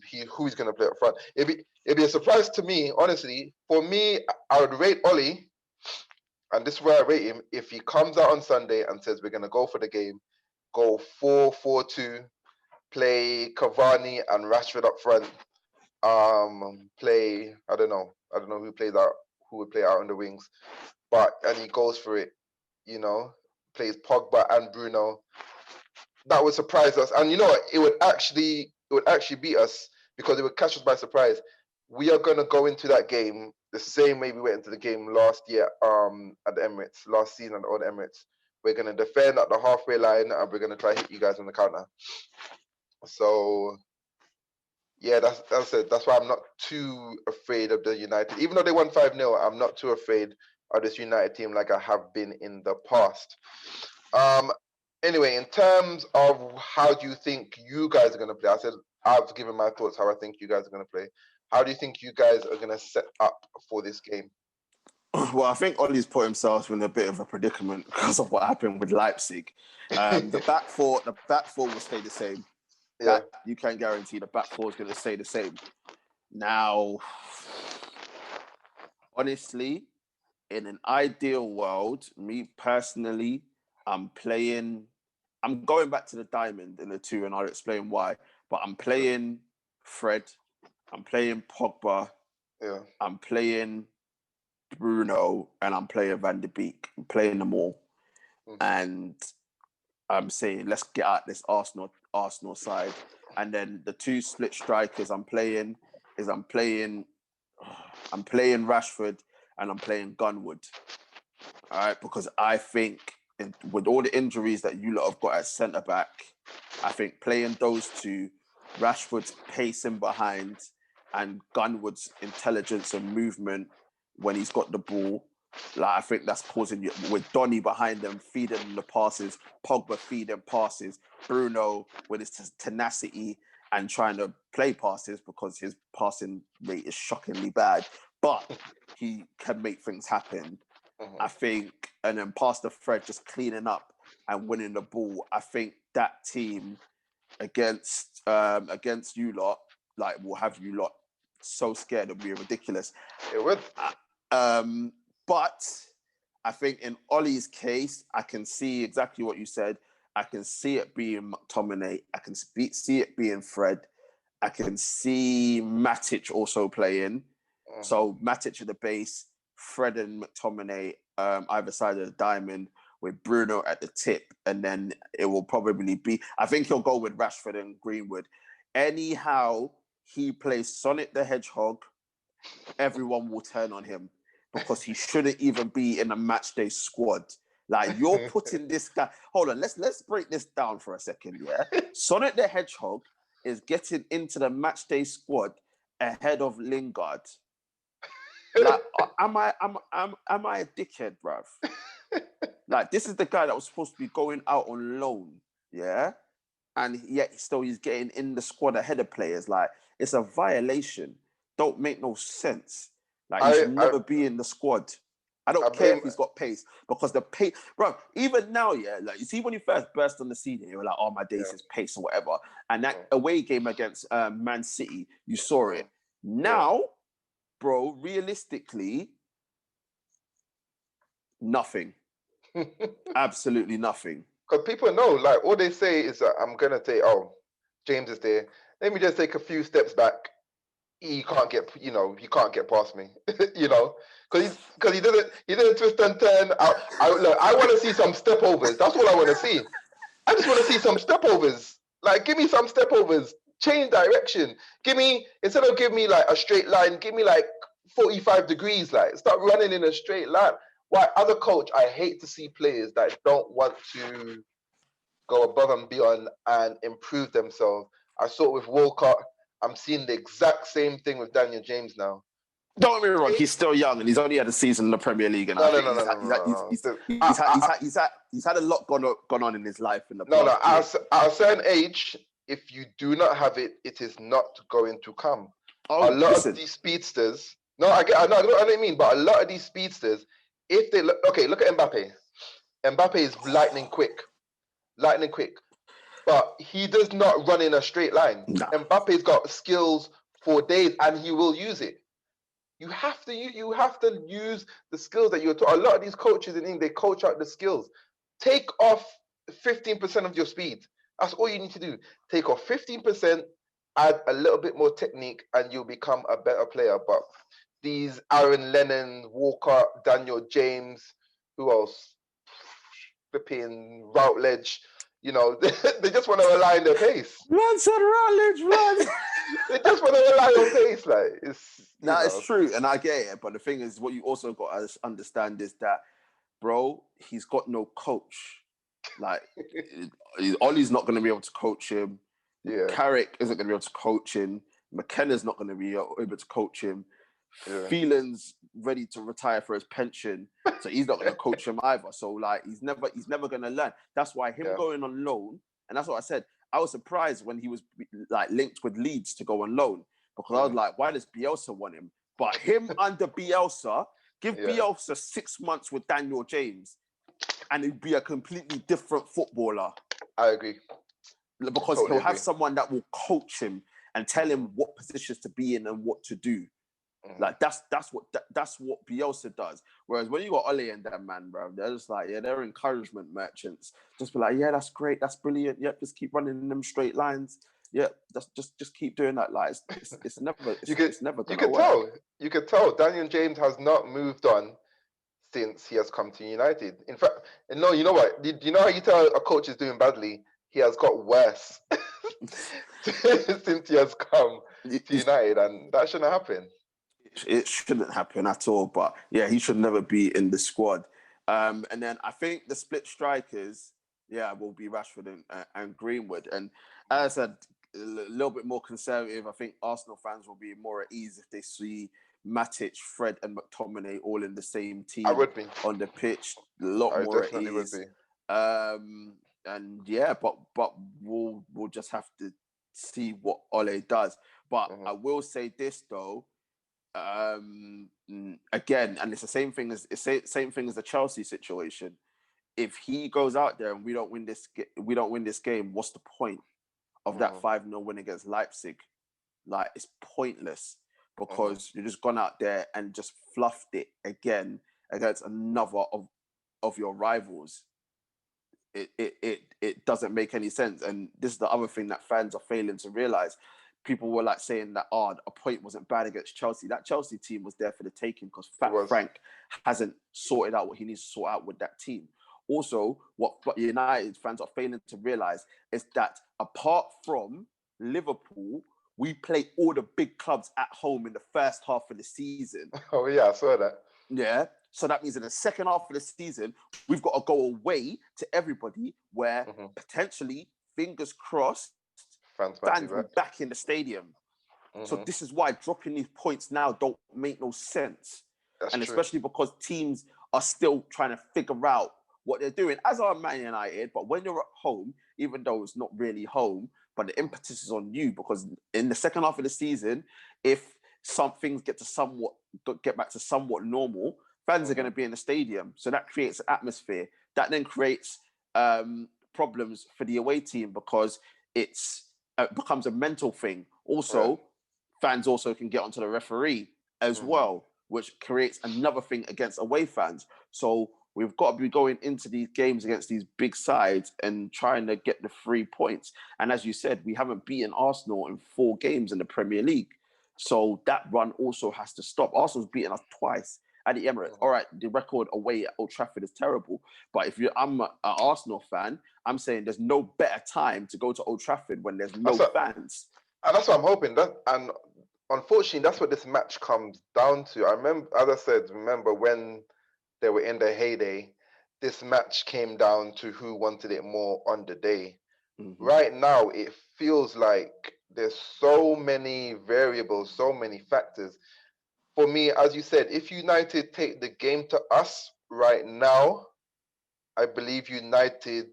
play up front. It'd be a surprise to me, honestly. For me, I would rate Oli, and this is where I rate him, if he comes out on Sunday and says we're going to go for the game, go 4-4-2, play Cavani and Rashford up front, play, I don't know who plays out, who would play out on the wings, and he goes for it, plays Pogba and Bruno. That would surprise us, and you know what? It would actually beat us because it would catch us by surprise. We are going to go into that game the same way we went into the game last year at the Emirates, last season at the Emirates. We're going to defend at the halfway line and we're going to try to hit you guys on the counter. So Yeah, that's it. That's why I'm not too afraid of the United. Even though they won 5-0, I'm not too afraid of this United team like I have been in the past. Anyway, in terms of how do you think you guys are going to play? I said I've given my thoughts how I think you guys are going to play. How do you think you guys are going to set up for this game? Well, I think Ollie's put himself in a bit of a predicament because of what happened with Leipzig. The back four will stay the same. Yeah. That you can guarantee. The back four is going to stay the same. Now, honestly, in an ideal world, me personally, I'm going back to the diamond in the two, and I'll explain why. But I'm playing Fred. I'm playing Pogba. Yeah. I'm playing Bruno, and I'm playing Van de Beek. I'm playing them all. Mhm. And I'm saying, let's get out this Arsenal side. And then the two split strikers I'm playing Rashford and I'm playing Gunwood. All right, because I think with all the injuries that you lot have got at centre back, I think playing those two, Rashford's pacing behind and Gunwood's intelligence and movement when he's got the ball, like I think that's causing you, with Donny behind them feeding the passes, Pogba feeding passes, Bruno with his tenacity and trying to play passes because his passing rate is shockingly bad, but he can make things happen. I think, and then Pastor Fred just cleaning up and winning the ball. I think that team against you lot, like, will have you lot so scared it'll be ridiculous. It would. But I think in Ollie's case, I can see exactly what you said. I can see it being McTominay. I can see it being Fred. I can see Matic also playing. So Matic at the base, Fred and McTominay either side of the diamond with Bruno at the tip. And then it will probably be, I think he'll go with Rashford and Greenwood. Anyhow, he plays Sonic the Hedgehog, everyone will turn on him because he shouldn't even be in a match day squad. Like, you're putting this guy. Hold on, let's break this down for a second. Yeah, Sonic the Hedgehog is getting into the match day squad ahead of Lingard. Like, am I a dickhead, bruv? Like, this is the guy that was supposed to be going out on loan, yeah, and yet still he's getting in the squad ahead of players. Like, it's a violation. Don't make no sense. Like, he should never be in the squad. I don't care if he's got pace, because the pace, bro, even now, yeah, like, you see when you first burst on the scene, you were like, oh, my days is pace or whatever. And that away game against Man City, you saw it. Now, bro, realistically, nothing. Absolutely nothing. Because people know, like, all they say is that I'm going to say, oh, James is there. Let me just take a few steps back. He can't get past me, because he didn't twist and turn. I want to see some step overs. That's all I want to see. I just want to see some step overs. Like, give me some step overs. Change direction. Instead of give me like a straight line, give me like 45 degrees. Like, start running in a straight line. Why, as a coach, I hate to see players that don't want to go above and beyond and improve themselves. I saw it with Walcott. I'm seeing the exact same thing with Daniel James now. Don't get me wrong, he's still young and he's only had a season in the Premier League. And he's had a lot gone on in his life in the past. At a certain age, if you do not have it, it is not going to come. A lot of these speedsters. I know what I mean, but a lot of these speedsters, if they look at Mbappe. Mbappe is lightning quick. But he does not run in a straight line. No. Mbappe's got skills for days, and he will use it. You have to use the skills that you're taught. A lot of these coaches in England, they coach out the skills. Take off 15% of your speed. That's all you need to do. Take off 15%, add a little bit more technique, and you'll become a better player. But these Aaron Lennon, Walker, Daniel James, who else? Flipping Routledge. They just want to rely on their pace. Man said Routledge, man. They just want to rely on pace, like it's true, and I get it. But the thing is, what you also got to understand is that, bro, he's got no coach. Like, Ollie's not going to be able to coach him. Yeah. Carrick isn't going to be able to coach him. McKenna's not going to be able to coach him. Yeah. Phelan's ready to retire for his pension, so he's not going to coach him either. So like, he's never going to learn. That's why him going on loan, and that's what I said. I was surprised when he was like linked with Leeds to go on loan, because I was like, why does Bielsa want him? But him under Bielsa, give Bielsa 6 months with Daniel James, and he'd be a completely different footballer. I agree. Because he'll have someone that will coach him and tell him what positions to be in and what to do. Like that's what Bielsa does. Whereas when you got Ole and that man, bro, they're just like, they're encouragement merchants. Just be like, that's great, that's brilliant. Yep, just keep running in them straight lines. Yep, just keep doing that. Like it's never gonna work. You could tell Daniel James has not moved on since he has come to United. In fact, no, you know what? You know how you tell a coach is doing badly? He has got worse since he has come to United, and that shouldn't happen. It shouldn't happen at all. But yeah, he should never be in the squad. And then I think the split strikers, will be Rashford and Greenwood. And as I said, a little bit more conservative. I think Arsenal fans will be more at ease if they see Matic, Fred, and McTominay all in the same team. I would be on the pitch. A lot more at ease. Would be. And but we'll just have to see what Ole does. But I will say this though. Again, and it's the same thing as the Chelsea situation. If he goes out there and we don't win this game, what's the point of that 5-0 win against Leipzig? Like, it's pointless, because you've just gone out there and just fluffed it again against another of your rivals. It doesn't make any sense. And this is the other thing that fans are failing to realize. People were like saying that a point wasn't bad against Chelsea. That Chelsea team was there for the taking, because Frank hasn't sorted out what he needs to sort out with that team. Also, what United fans are failing to realise is that apart from Liverpool, we play all the big clubs at home in the first half of the season. Oh yeah, I saw that. Yeah. So that means in the second half of the season, we've got to go away to everybody where potentially, fingers crossed, fans will be back in the stadium. So this is why dropping these points now don't make no sense. That's true. Especially because teams are still trying to figure out what they're doing, as are Man United. But when you're at home, even though it's not really home, but the impetus is on you, because in the second half of the season, if some things get back to somewhat normal, fans are going to be in the stadium. So that creates an atmosphere. That then creates problems for the away team, because it becomes a mental thing. Also, fans also can get onto the referee as well, which creates another thing against away fans. So we've got to be going into these games against these big sides and trying to get the 3 points. And as you said, we haven't beaten Arsenal in 4 games in the Premier League. So that run also has to stop. Arsenal's beaten us twice at the Emirates. All right, the record away at Old Trafford is terrible. But if I'm an Arsenal fan, I'm saying there's no better time to go to Old Trafford when there's no fans. And that's what I'm hoping. And unfortunately, that's what this match comes down to. I remember, as I said, when they were in their heyday, this match came down to who wanted it more on the day. Right now, it feels like there's so many variables, so many factors. For me, as you said, if United take the game to us right now, I believe United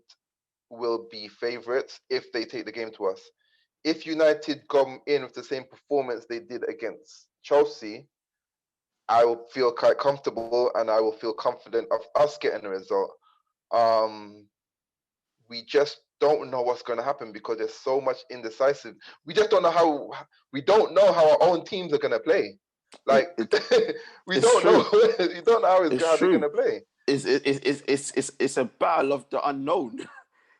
will be favourites if they take the game to us. If United come in with the same performance they did against Chelsea, I will feel quite comfortable and I will feel confident of us getting a result. We just don't know what's going to happen because there's so much indecisive. We just don't know how our own teams are going to play. Like we don't know. You don't know how they're going to play. It's a battle of the unknown.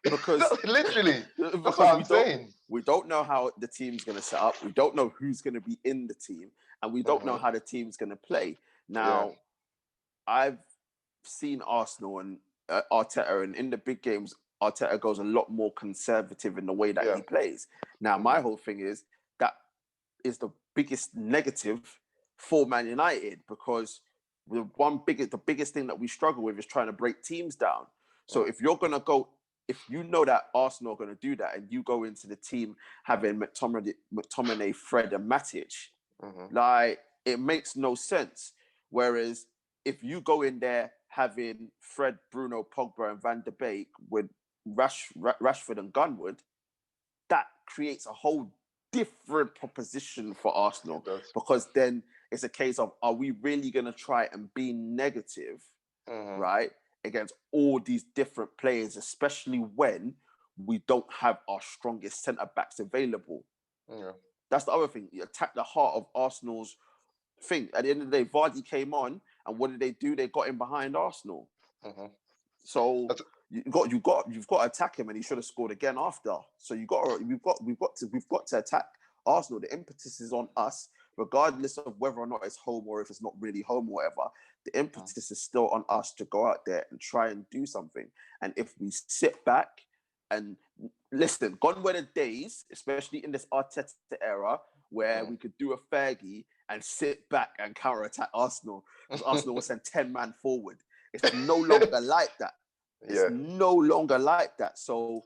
Because literally, that's what I'm saying. We don't know how the team's going to set up. We don't know who's going to be in the team, and we don't know how the team's going to play. Now, I've seen Arsenal and Arteta, and in the big games, Arteta goes a lot more conservative in the way that he plays. Now, my whole thing is that is the biggest negative for Man United, because the biggest thing that we struggle with is trying to break teams down. So if you're going to go if you know that Arsenal are going to do that and you go into the team having McTominay, Fred and Matic, like, it makes no sense. Whereas if you go in there having Fred, Bruno, Pogba and Van de Beek with Rashford and Gunwood, that creates a whole different proposition for Arsenal. Because then it's a case of, are we really going to try and be negative, right, against all these different players, especially when we don't have our strongest centre-backs available? That's the other thing. You attack the heart of Arsenal's thing. At the end of the day, Vardy came on, and what did they do? They got him behind Arsenal. So you've got to attack him, and he should have scored again after. So we've got to attack Arsenal. The impetus is on us, regardless of whether or not it's home or if it's not really home or whatever. The impetus is still on us to go out there and try and do something. And if we sit back and listen, gone were the days, especially in this Arteta era, where we could do a Fergie and sit back and counter-attack Arsenal, because Arsenal will send 10 man forward. It's no longer like that. It's no longer like that. So,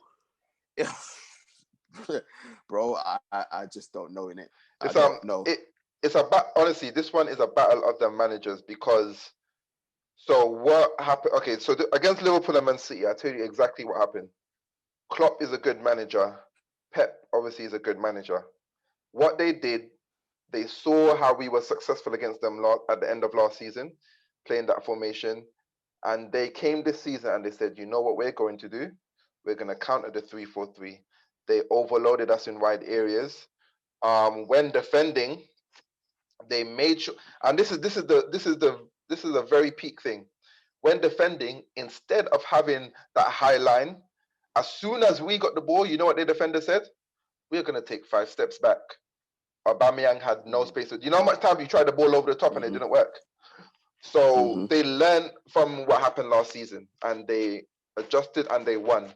bro, I just don't know, innit? I don't know. It's honestly, this one is a battle of the managers, because so what happened? Okay, so against Liverpool and Man City, I tell you exactly what happened. Klopp is a good manager. Pep obviously is a good manager. What they did, they saw how we were successful against them at the end of last season, playing that formation. And they came this season and they said, you know what we're going to do? We're going to counter the 3-4-3. They overloaded us in wide areas. When defending, they made sure, and this is a very peak thing. When defending, instead of having that high line, as soon as we got the ball, you know what the defender said? We're going to take 5 steps back. Aubameyang had no space. You know how much time you tried the ball over the top and it didn't work? So they learned from what happened last season, and they adjusted and they won.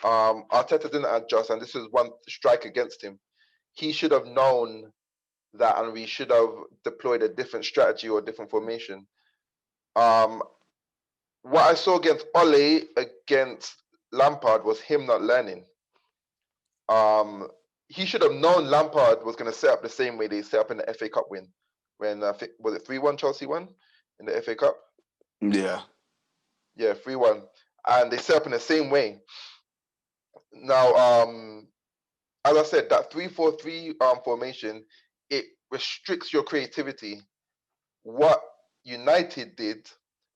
Arteta didn't adjust, and this is one strike against him. He should have known that, and we should have deployed a different strategy or a different formation. What I saw against Ole, against Lampard, was him not learning. He should have known Lampard was going to set up the same way they set up in the FA Cup win. When, was it 3-1 Chelsea won in the FA Cup? Yeah. Yeah, 3-1. And they set up in the same way. Now, as I said, that 3-4-3 formation, it restricts your creativity. What United did,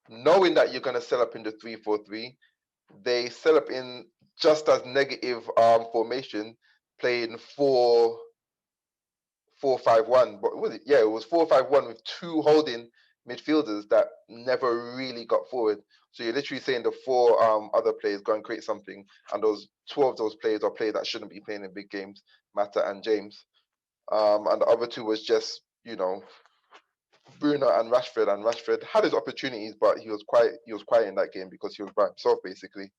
knowing that you're going to set up in the 3-4-3, they set up in just as negative formation, playing 4-5-1. But was it? Yeah, it was 4-5-1 with 2 holding midfielders that never really got forward. So you're literally saying the 4 other players go and create something, and those 2 of those players are players that shouldn't be playing in big games, Mata and James. And the other 2 was just, you know, Bruno and Rashford. And Rashford had his opportunities, but he was quiet in that game because he was by himself, basically.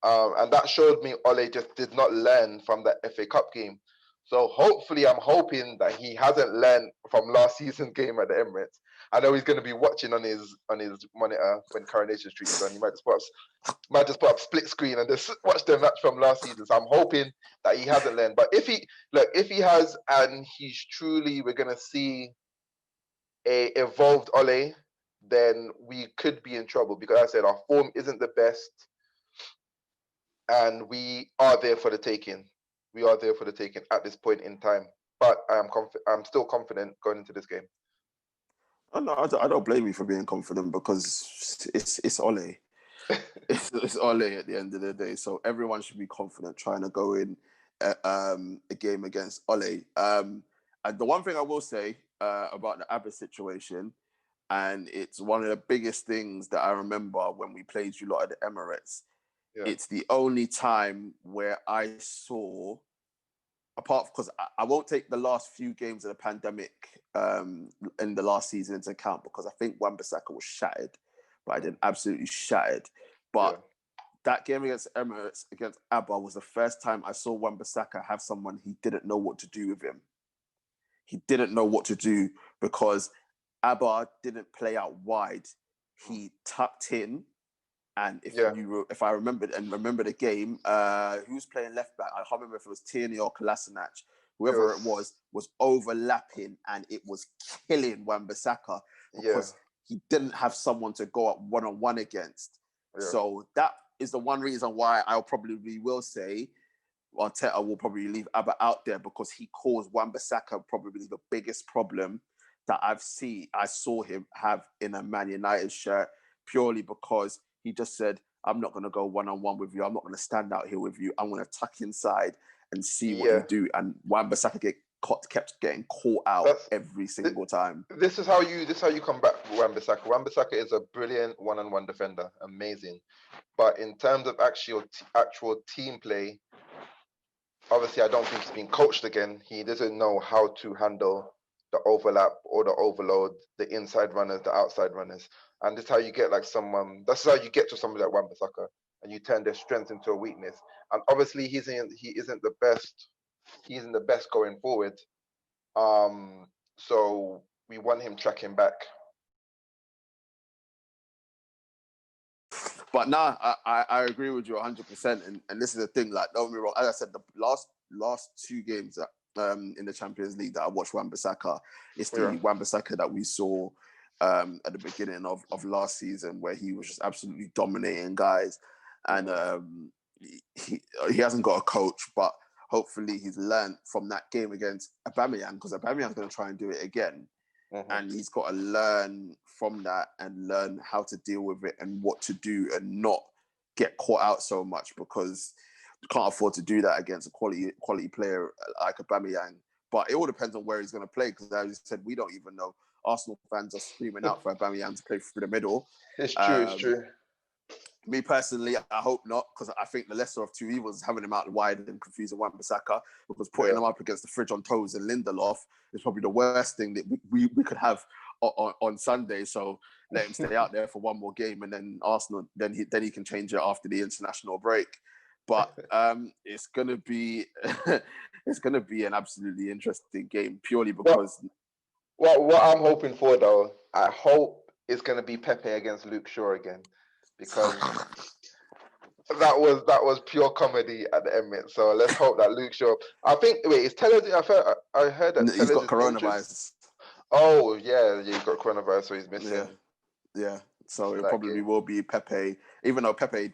And that showed me Ole just did not learn from that FA Cup game. So hopefully, I'm hoping that he hasn't learned from last season's game at the Emirates. I know he's going to be watching on his monitor when Coronation Street is on. He might just put up split screen and just watch the match from last season. So I'm hoping that he hasn't learned. But if he has, and he's truly, we're going to see a evolved Ole, then we could be in trouble, because I said our form isn't the best, and we are there for the taking. We are there for the taking at this point in time. But I'm still confident going into this game. Oh, no, I don't blame you for being confident, because it's Ole. it's Ole at the end of the day. So everyone should be confident trying to go in a game against Ole. And the one thing I will say about the Abba situation, and it's one of the biggest things that I remember when we played you lot at the Emirates. Yeah. It's the only time where I saw, apart, because I won't take the last few games of the pandemic in the last season into account, because I think Wan-Bissaka was shattered, but I didn't absolutely shattered. But that game against Emirates, against Abba, was the first time I saw Wan-Bissaka have someone he didn't know what to do with him. He didn't know what to do, because Abba didn't play out wide. He tucked in And if I remember the game, who was playing left back? I can't remember if it was Tierney or Kolasinac. Whoever it was overlapping, and it was killing Wan-Bissaka because he didn't have someone to go up one-on-one against. Yeah. So that is the one reason why I'll probably will say Arteta will probably leave Abba out there, because he caused Wan-Bissaka probably the biggest problem that I saw him have in a Man United shirt, purely because he just said, I'm not going to go one-on-one with you. I'm not going to stand out here with you. I'm going to tuck inside and see what you do. And Wan-Bissaka kept getting caught out every single time. This is how you combat Wan-Bissaka. Wan-Bissaka is a brilliant one-on-one defender, amazing. But in terms of actual team play, obviously I don't think he's been coached again. He doesn't know how to handle the overlap or the overload, the inside runners, the outside runners. And this is how you get that's how you get to somebody like Wan-Bissaka, and you turn their strength into a weakness. And obviously he isn't the best going forward. So we want him tracking back. But I agree with you 100%. And this is the thing, like, don't be wrong. As I said, the last two games that in the Champions League that I watched Wan-Bissaka, it's the Wan-Bissaka that we saw at the beginning of last season, where he was just absolutely dominating guys. And he hasn't got a coach, but hopefully he's learned from that game against Aubameyang, because Aubameyang's going to try and do it again. And he's got to learn from that and learn how to deal with it and what to do and not get caught out so much, because you can't afford to do that against a quality player like Aubameyang. But it all depends on where he's going to play, because as you said, we don't even know. Arsenal fans are screaming out for Aubameyang to play through the middle. It's true. Me personally, I hope not, because I think the lesser of two evils is having him out wide and confusing Wan-Bissaka, because putting him up against the fridge on toes and Lindelof is probably the worst thing that we could have on Sunday. So let him stay out there for one more game, and then Arsenal, then he can change it after the international break. But it's gonna be an absolutely interesting game, purely because. What I'm hoping for, though, I hope it's gonna be Pepe against Luke Shaw again, because that was pure comedy at the Emirates. So let's hope that Luke Shaw. I think. Wait, is Tellez? I heard that he's got coronavirus. Oh yeah, he's got coronavirus, so he's missing. Yeah. So it probably will be Pepe, even though Pepe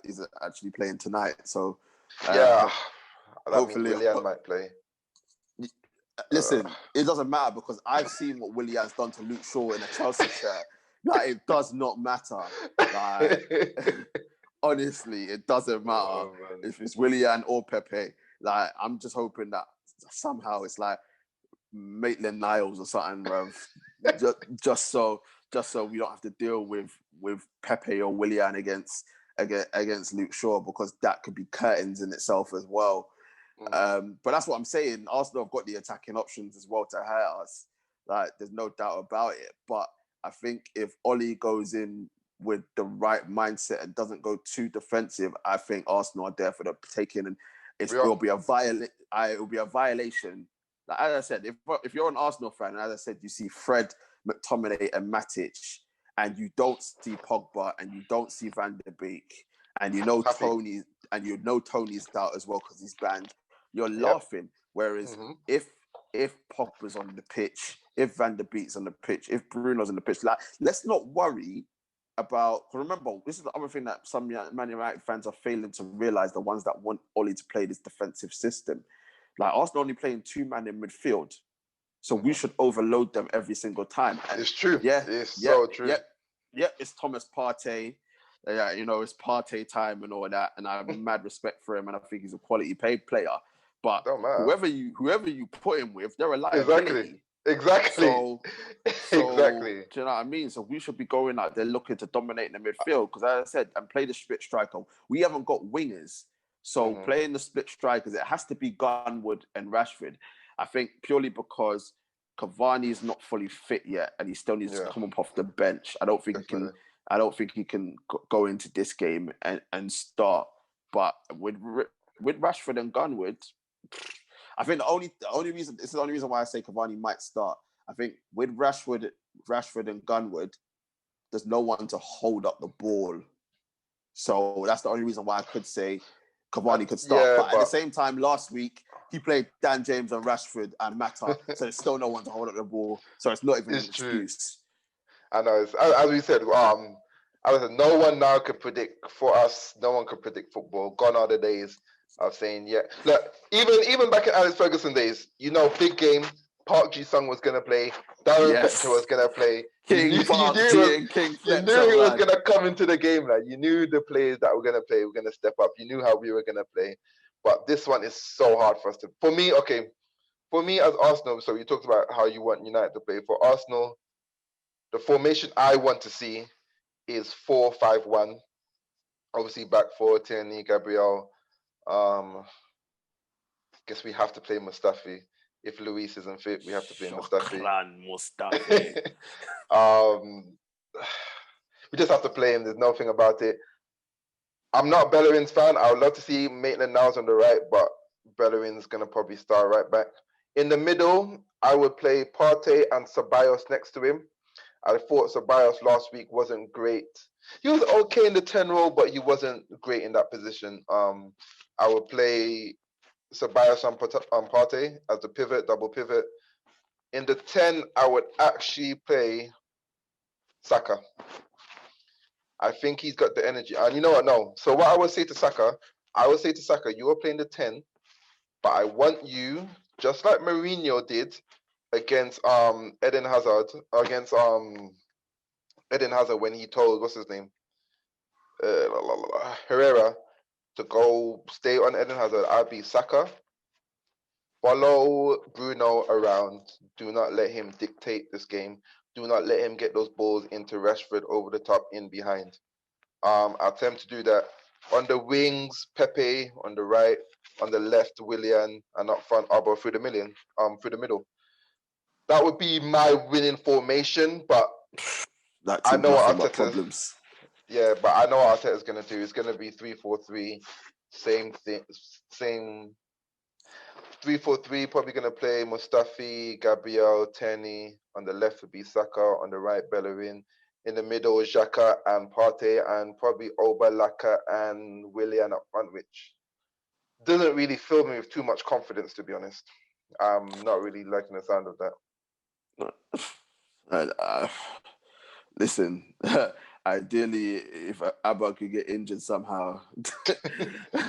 is actually playing tonight. So hopefully Willian might play. Listen, it doesn't matter, because I've seen what Willian's done to Luke Shaw in a Chelsea shirt. Like, it does not matter. Like, honestly, it doesn't matter if it's Willian or Pepe. Like, I'm just hoping that somehow it's like Maitland-Niles or something, bruv. just so we don't have to deal with Pepe or Willian against Luke Shaw, because that could be curtains in itself as well. But that's what I'm saying. Arsenal have got the attacking options as well to hurt us. Like, there's no doubt about it. But I think if Oli goes in with the right mindset and doesn't go too defensive, I think Arsenal are there for the taking, and it will be a violation. Like, as I said, if you're an Arsenal fan, and as I said, you see Fred, McTominay, and Matic, and you don't see Pogba, and you don't see Van der Beek, and you know Tony's out as well because he's banned, you're laughing. Whereas if Pogba's on the pitch, if Van der Beek's on the pitch, if Bruno's on the pitch, like, let's not worry about. Remember, this is the other thing that some Man United fans are failing to realise: the ones that want Oli to play this defensive system. Like, Arsenal only playing two man in midfield, so we should overload them every single time. And it's true. So true. Yeah, it's Thomas Partey. Yeah, it's Partey time and all that, and I have mad respect for him, and I think he's a quality paid player. But whoever you put him with, they're a liability. Exactly. So exactly. Do you know what I mean? So we should be going out there looking to dominate the midfield, because, as I said, and play the split striker. We haven't got wingers, so playing the split strikers, it has to be Gunwood and Rashford. I think purely because Cavani is not fully fit yet, and he still needs to come up off the bench. I don't think he can go into this game and start. But with Rashford and Gunwood, I think the only reason, this is the only reason why I say Cavani might start. I think with Rashford and Gunwood, there's no one to hold up the ball So that's the only reason why I could say Cavani could start. But at the same time, last week, he played Dan James and Rashford and Mata, so there's still no one to hold up the ball. So it's not even an excuse. I know. As we said, no one now can predict for us. No one can predict football. Gone are the days of saying, yeah. Look, even back in Alex Ferguson days, big game. Park Ji-sung was going to play. Darren Fletcher was going to play. King you knew he was going to come into the game. Like, you knew the players that were going to play were going to step up. You knew how we were going to play. But this one is so hard for us to... For me as Arsenal, so you talked about how you want United to play. For Arsenal, the formation I want to see is 4-5-1. Obviously, back four, Tierney, Gabriel. Guess we have to play Mustafi. If Luis isn't fit, we have to play Mustafi. We just have to play him. There's nothing about it. I'm not a Bellerin's fan. I would love to see Maitland-Niles on the right, but Bellerin's going to probably start right back. In the middle, I would play Partey and Ceballos next to him. I thought Ceballos last week wasn't great. He was okay in the 10 role, but he wasn't great in that position. I would play Ceballos and Partey as the pivot, double pivot. In the 10, I would actually play Saka. I think he's got the energy. And you know what? No. So what I would say to Saka, you are playing the 10, but I want you, just like Mourinho did against Eden Hazard when he told, what's his name? Herrera, to go stay on Eden Hazard. I'd be Saka. Follow Bruno around. Do not let him dictate this game. Do not let him get those balls into Rashford over the top, in behind. I'll attempt to do that. On the wings, Pepe. On the right, on the left, Willian. And up front, Arbor through the middle. That would be my winning formation, but I know what Arteta's... Yeah, but I know what Arteta's going to do. It's going to be 3-4-3. Same thing. Same 3-4-3. Probably going to play Mustafi, Gabriel, Tierney. On the left would be Saka. On the right, Bellerin. In the middle, Xhaka and Partey. And probably Obalaka and Willian up front, which doesn't really fill me with too much confidence, to be honest. I'm not really liking the sound of that. Listen, ideally, if Abba could get injured somehow,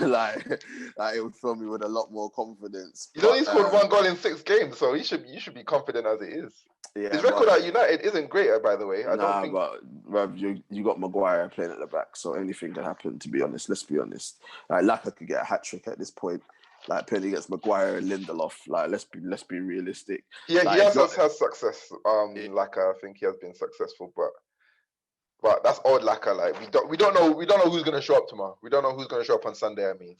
like it would fill me with a lot more confidence. He's only scored 1 goal in 6 games, so you should be confident as it is. Yeah, his record at United isn't great, by the way. I don't think. But Rav, you got Maguire playing at the back, so anything can happen. To be honest, let's be honest. Like Laka could get a hat trick at this point. Like playing against Maguire and Lindelof. Like let's be realistic. Yeah, like, he has success. Laka, I think he has been successful, but that's odd Laka. Like we don't know who's gonna show up tomorrow. We don't know who's gonna show up on Sunday. I mean,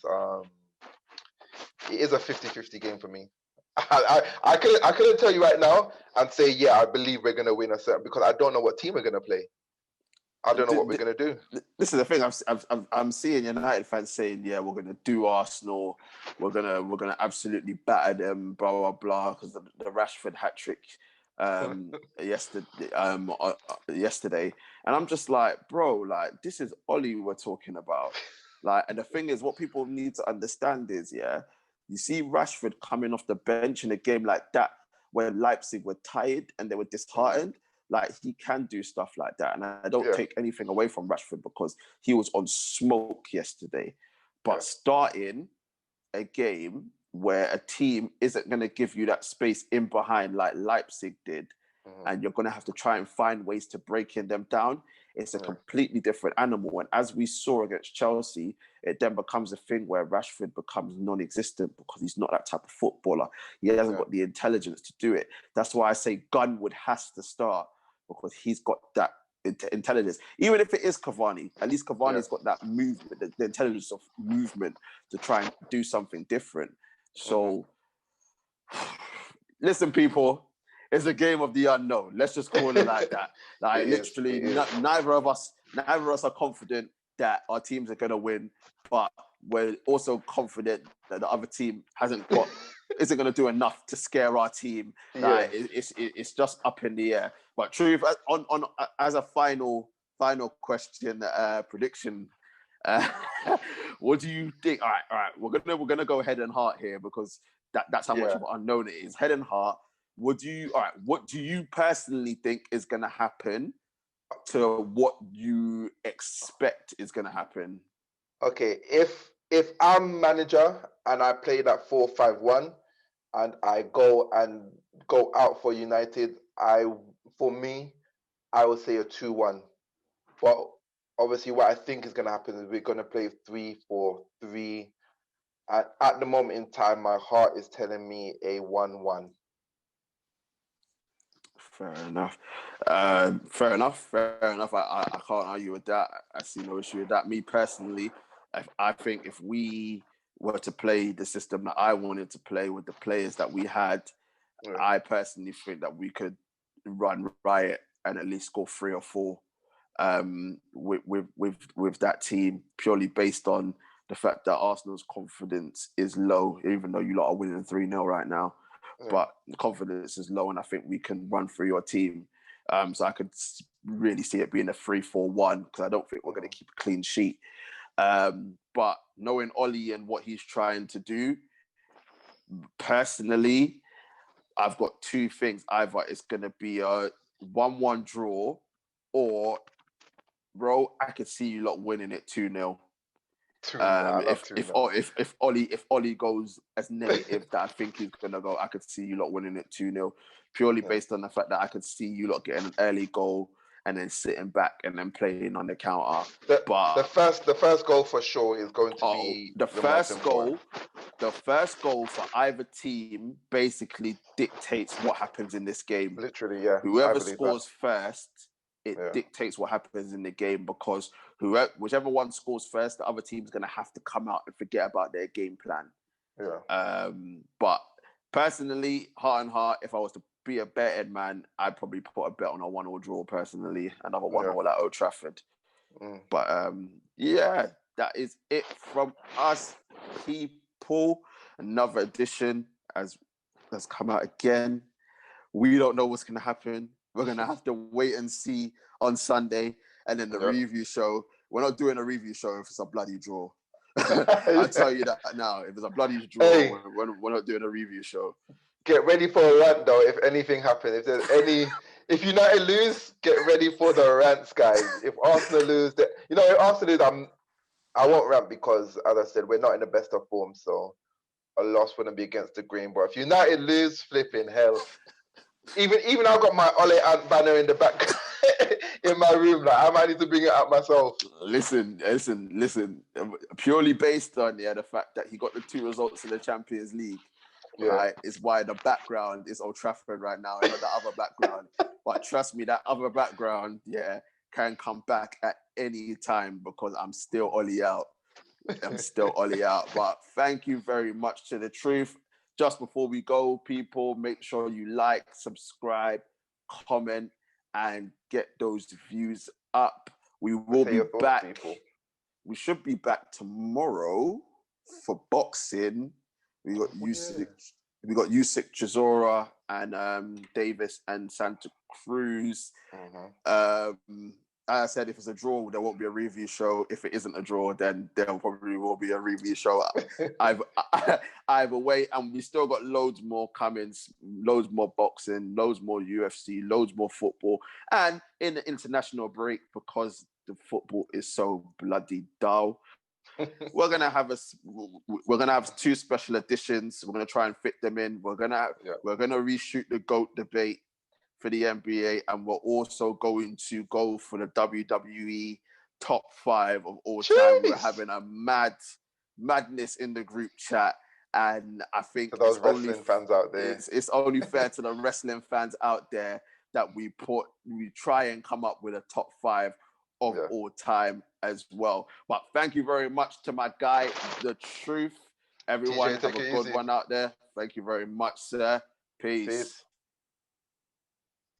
it is a 50-50 game for me. I couldn't tell you right now and say, yeah, I believe we're gonna win a certain, because I don't know what team we're gonna play. I don't know what we're gonna do. This is the thing. I'm seeing United fans saying, yeah, we're gonna do Arsenal. We're gonna absolutely batter them. Blah blah blah. Because the Rashford hat trick yesterday, and I'm just like, bro, like this is Ollie we're talking about. Like, and the thing is, what people need to understand is, yeah, you see Rashford coming off the bench in a game like that when Leipzig were tired and they were disheartened. Like, he can do stuff like that. And I don't take anything away from Rashford because he was on smoke yesterday. But starting a game where a team isn't going to give you that space in behind like Leipzig did, and you're going to have to try and find ways to breaking them down, it's a completely different animal. And as we saw against Chelsea, it then becomes a thing where Rashford becomes non-existent because he's not that type of footballer. He hasn't got the intelligence to do it. That's why I say Gunwood has to start, because he's got that intelligence. Even if it is Cavani, at least Cavani's got that movement, the intelligence of movement to try and do something different. So, listen, people, it's a game of the unknown. Let's just call it like that. Like literally, neither of us are confident that our teams are going to win, but we're also confident that the other team isn't going to do enough to scare our team. Like, it's just up in the air. But Truth, on as a final question, prediction, Uh, what do you think? All right. We're gonna go head and heart here because that's how much of an unknown it is. Head and heart. What do you personally think is gonna happen to what you expect is gonna happen? Okay, if I'm manager and I play that 4-5-1 and I go out for United, I would say a 2-1. But obviously, what I think is going to happen is we're going to play 3-4-3. At the moment in time, my heart is telling me a 1-1. Fair enough. I can't argue with that. I see no issue with that. Me personally, I think if we were to play the system that I wanted to play with the players that we had, I personally think that we could run riot and at least score 3 or 4 with that team, purely based on the fact that Arsenal's confidence is low, even though you lot are winning 3-0 right now. But the confidence is low, and I think we can run through your team. So I could really see it being a 3-4-1 because I don't think we're going to keep a clean sheet. But knowing Ollie and what he's trying to do, personally, I've got 2 things. Either it's going to be a 1-1 draw, or, bro, I could see you lot winning it 2-0. If Ollie goes as negative that I think he's gonna go, I could see you lot winning it 2-0, purely based on the fact that I could see you lot getting an early goal and then sitting back and then playing on the counter. The first goal for sure is going to be the first goal. The first goal for either team basically dictates what happens in this game. Literally, yeah. Whoever scores first, it dictates what happens in the game, because whichever one scores first, the other team's going to have to come out and forget about their game plan. Yeah. But personally, heart and heart, if I was to be a betting man, I'd probably put a bet on a 1-1 draw personally, another 1-1 at Old Trafford. But that is it from us, people. Another edition has come out again. We don't know what's going to happen. We're going to have to wait and see on Sunday. And then the review show. We're not doing a review show if it's a bloody draw. I'll tell you that now. If it's a bloody draw, we're not doing a review show. Get ready for a rant, though, if anything happens. If United lose, get ready for the rants, guys. If Arsenal lose, if Arsenal lose, I won't rant because, as I said, we're not in the best of form, so a loss wouldn't be against the grain. But if United lose, flipping hell. Even I've got my Ole Ant banner in the back in my room. Like, I might need to bring it out myself. Listen. Purely based on the fact that he got the 2 results in the Champions League, right? Is why the background is Old Trafford right now, and not the other background. But trust me, that other background, can come back at any time because I'm still Ollie out. But thank you very much to The Truth. Just before we go, people, make sure you like, subscribe, comment, and get those views up. We will be back. People. We should be back tomorrow for boxing. We got Usyk, Chisora, and Davis and Santa Cruz. As I said, if it's a draw, there won't be a review show. If it isn't a draw, then there probably will be a review show. Either way, and we still got loads more coming, loads more boxing, loads more UFC, loads more football, and in the international break, because the football is so bloody dull, we're gonna have 2 special editions. We're gonna try and fit them in. We're gonna reshoot the GOAT debate for the NBA, and we're also going to go for the WWE top 5 of all time. We're having a madness in the group chat, and I think to those wrestling fans out there, it's only fair to the wrestling fans out there that we try and come up with a top 5 of all time as well. But thank you very much to my guy, The Truth. Everyone, have a good one out there. Thank you very much, sir. Peace.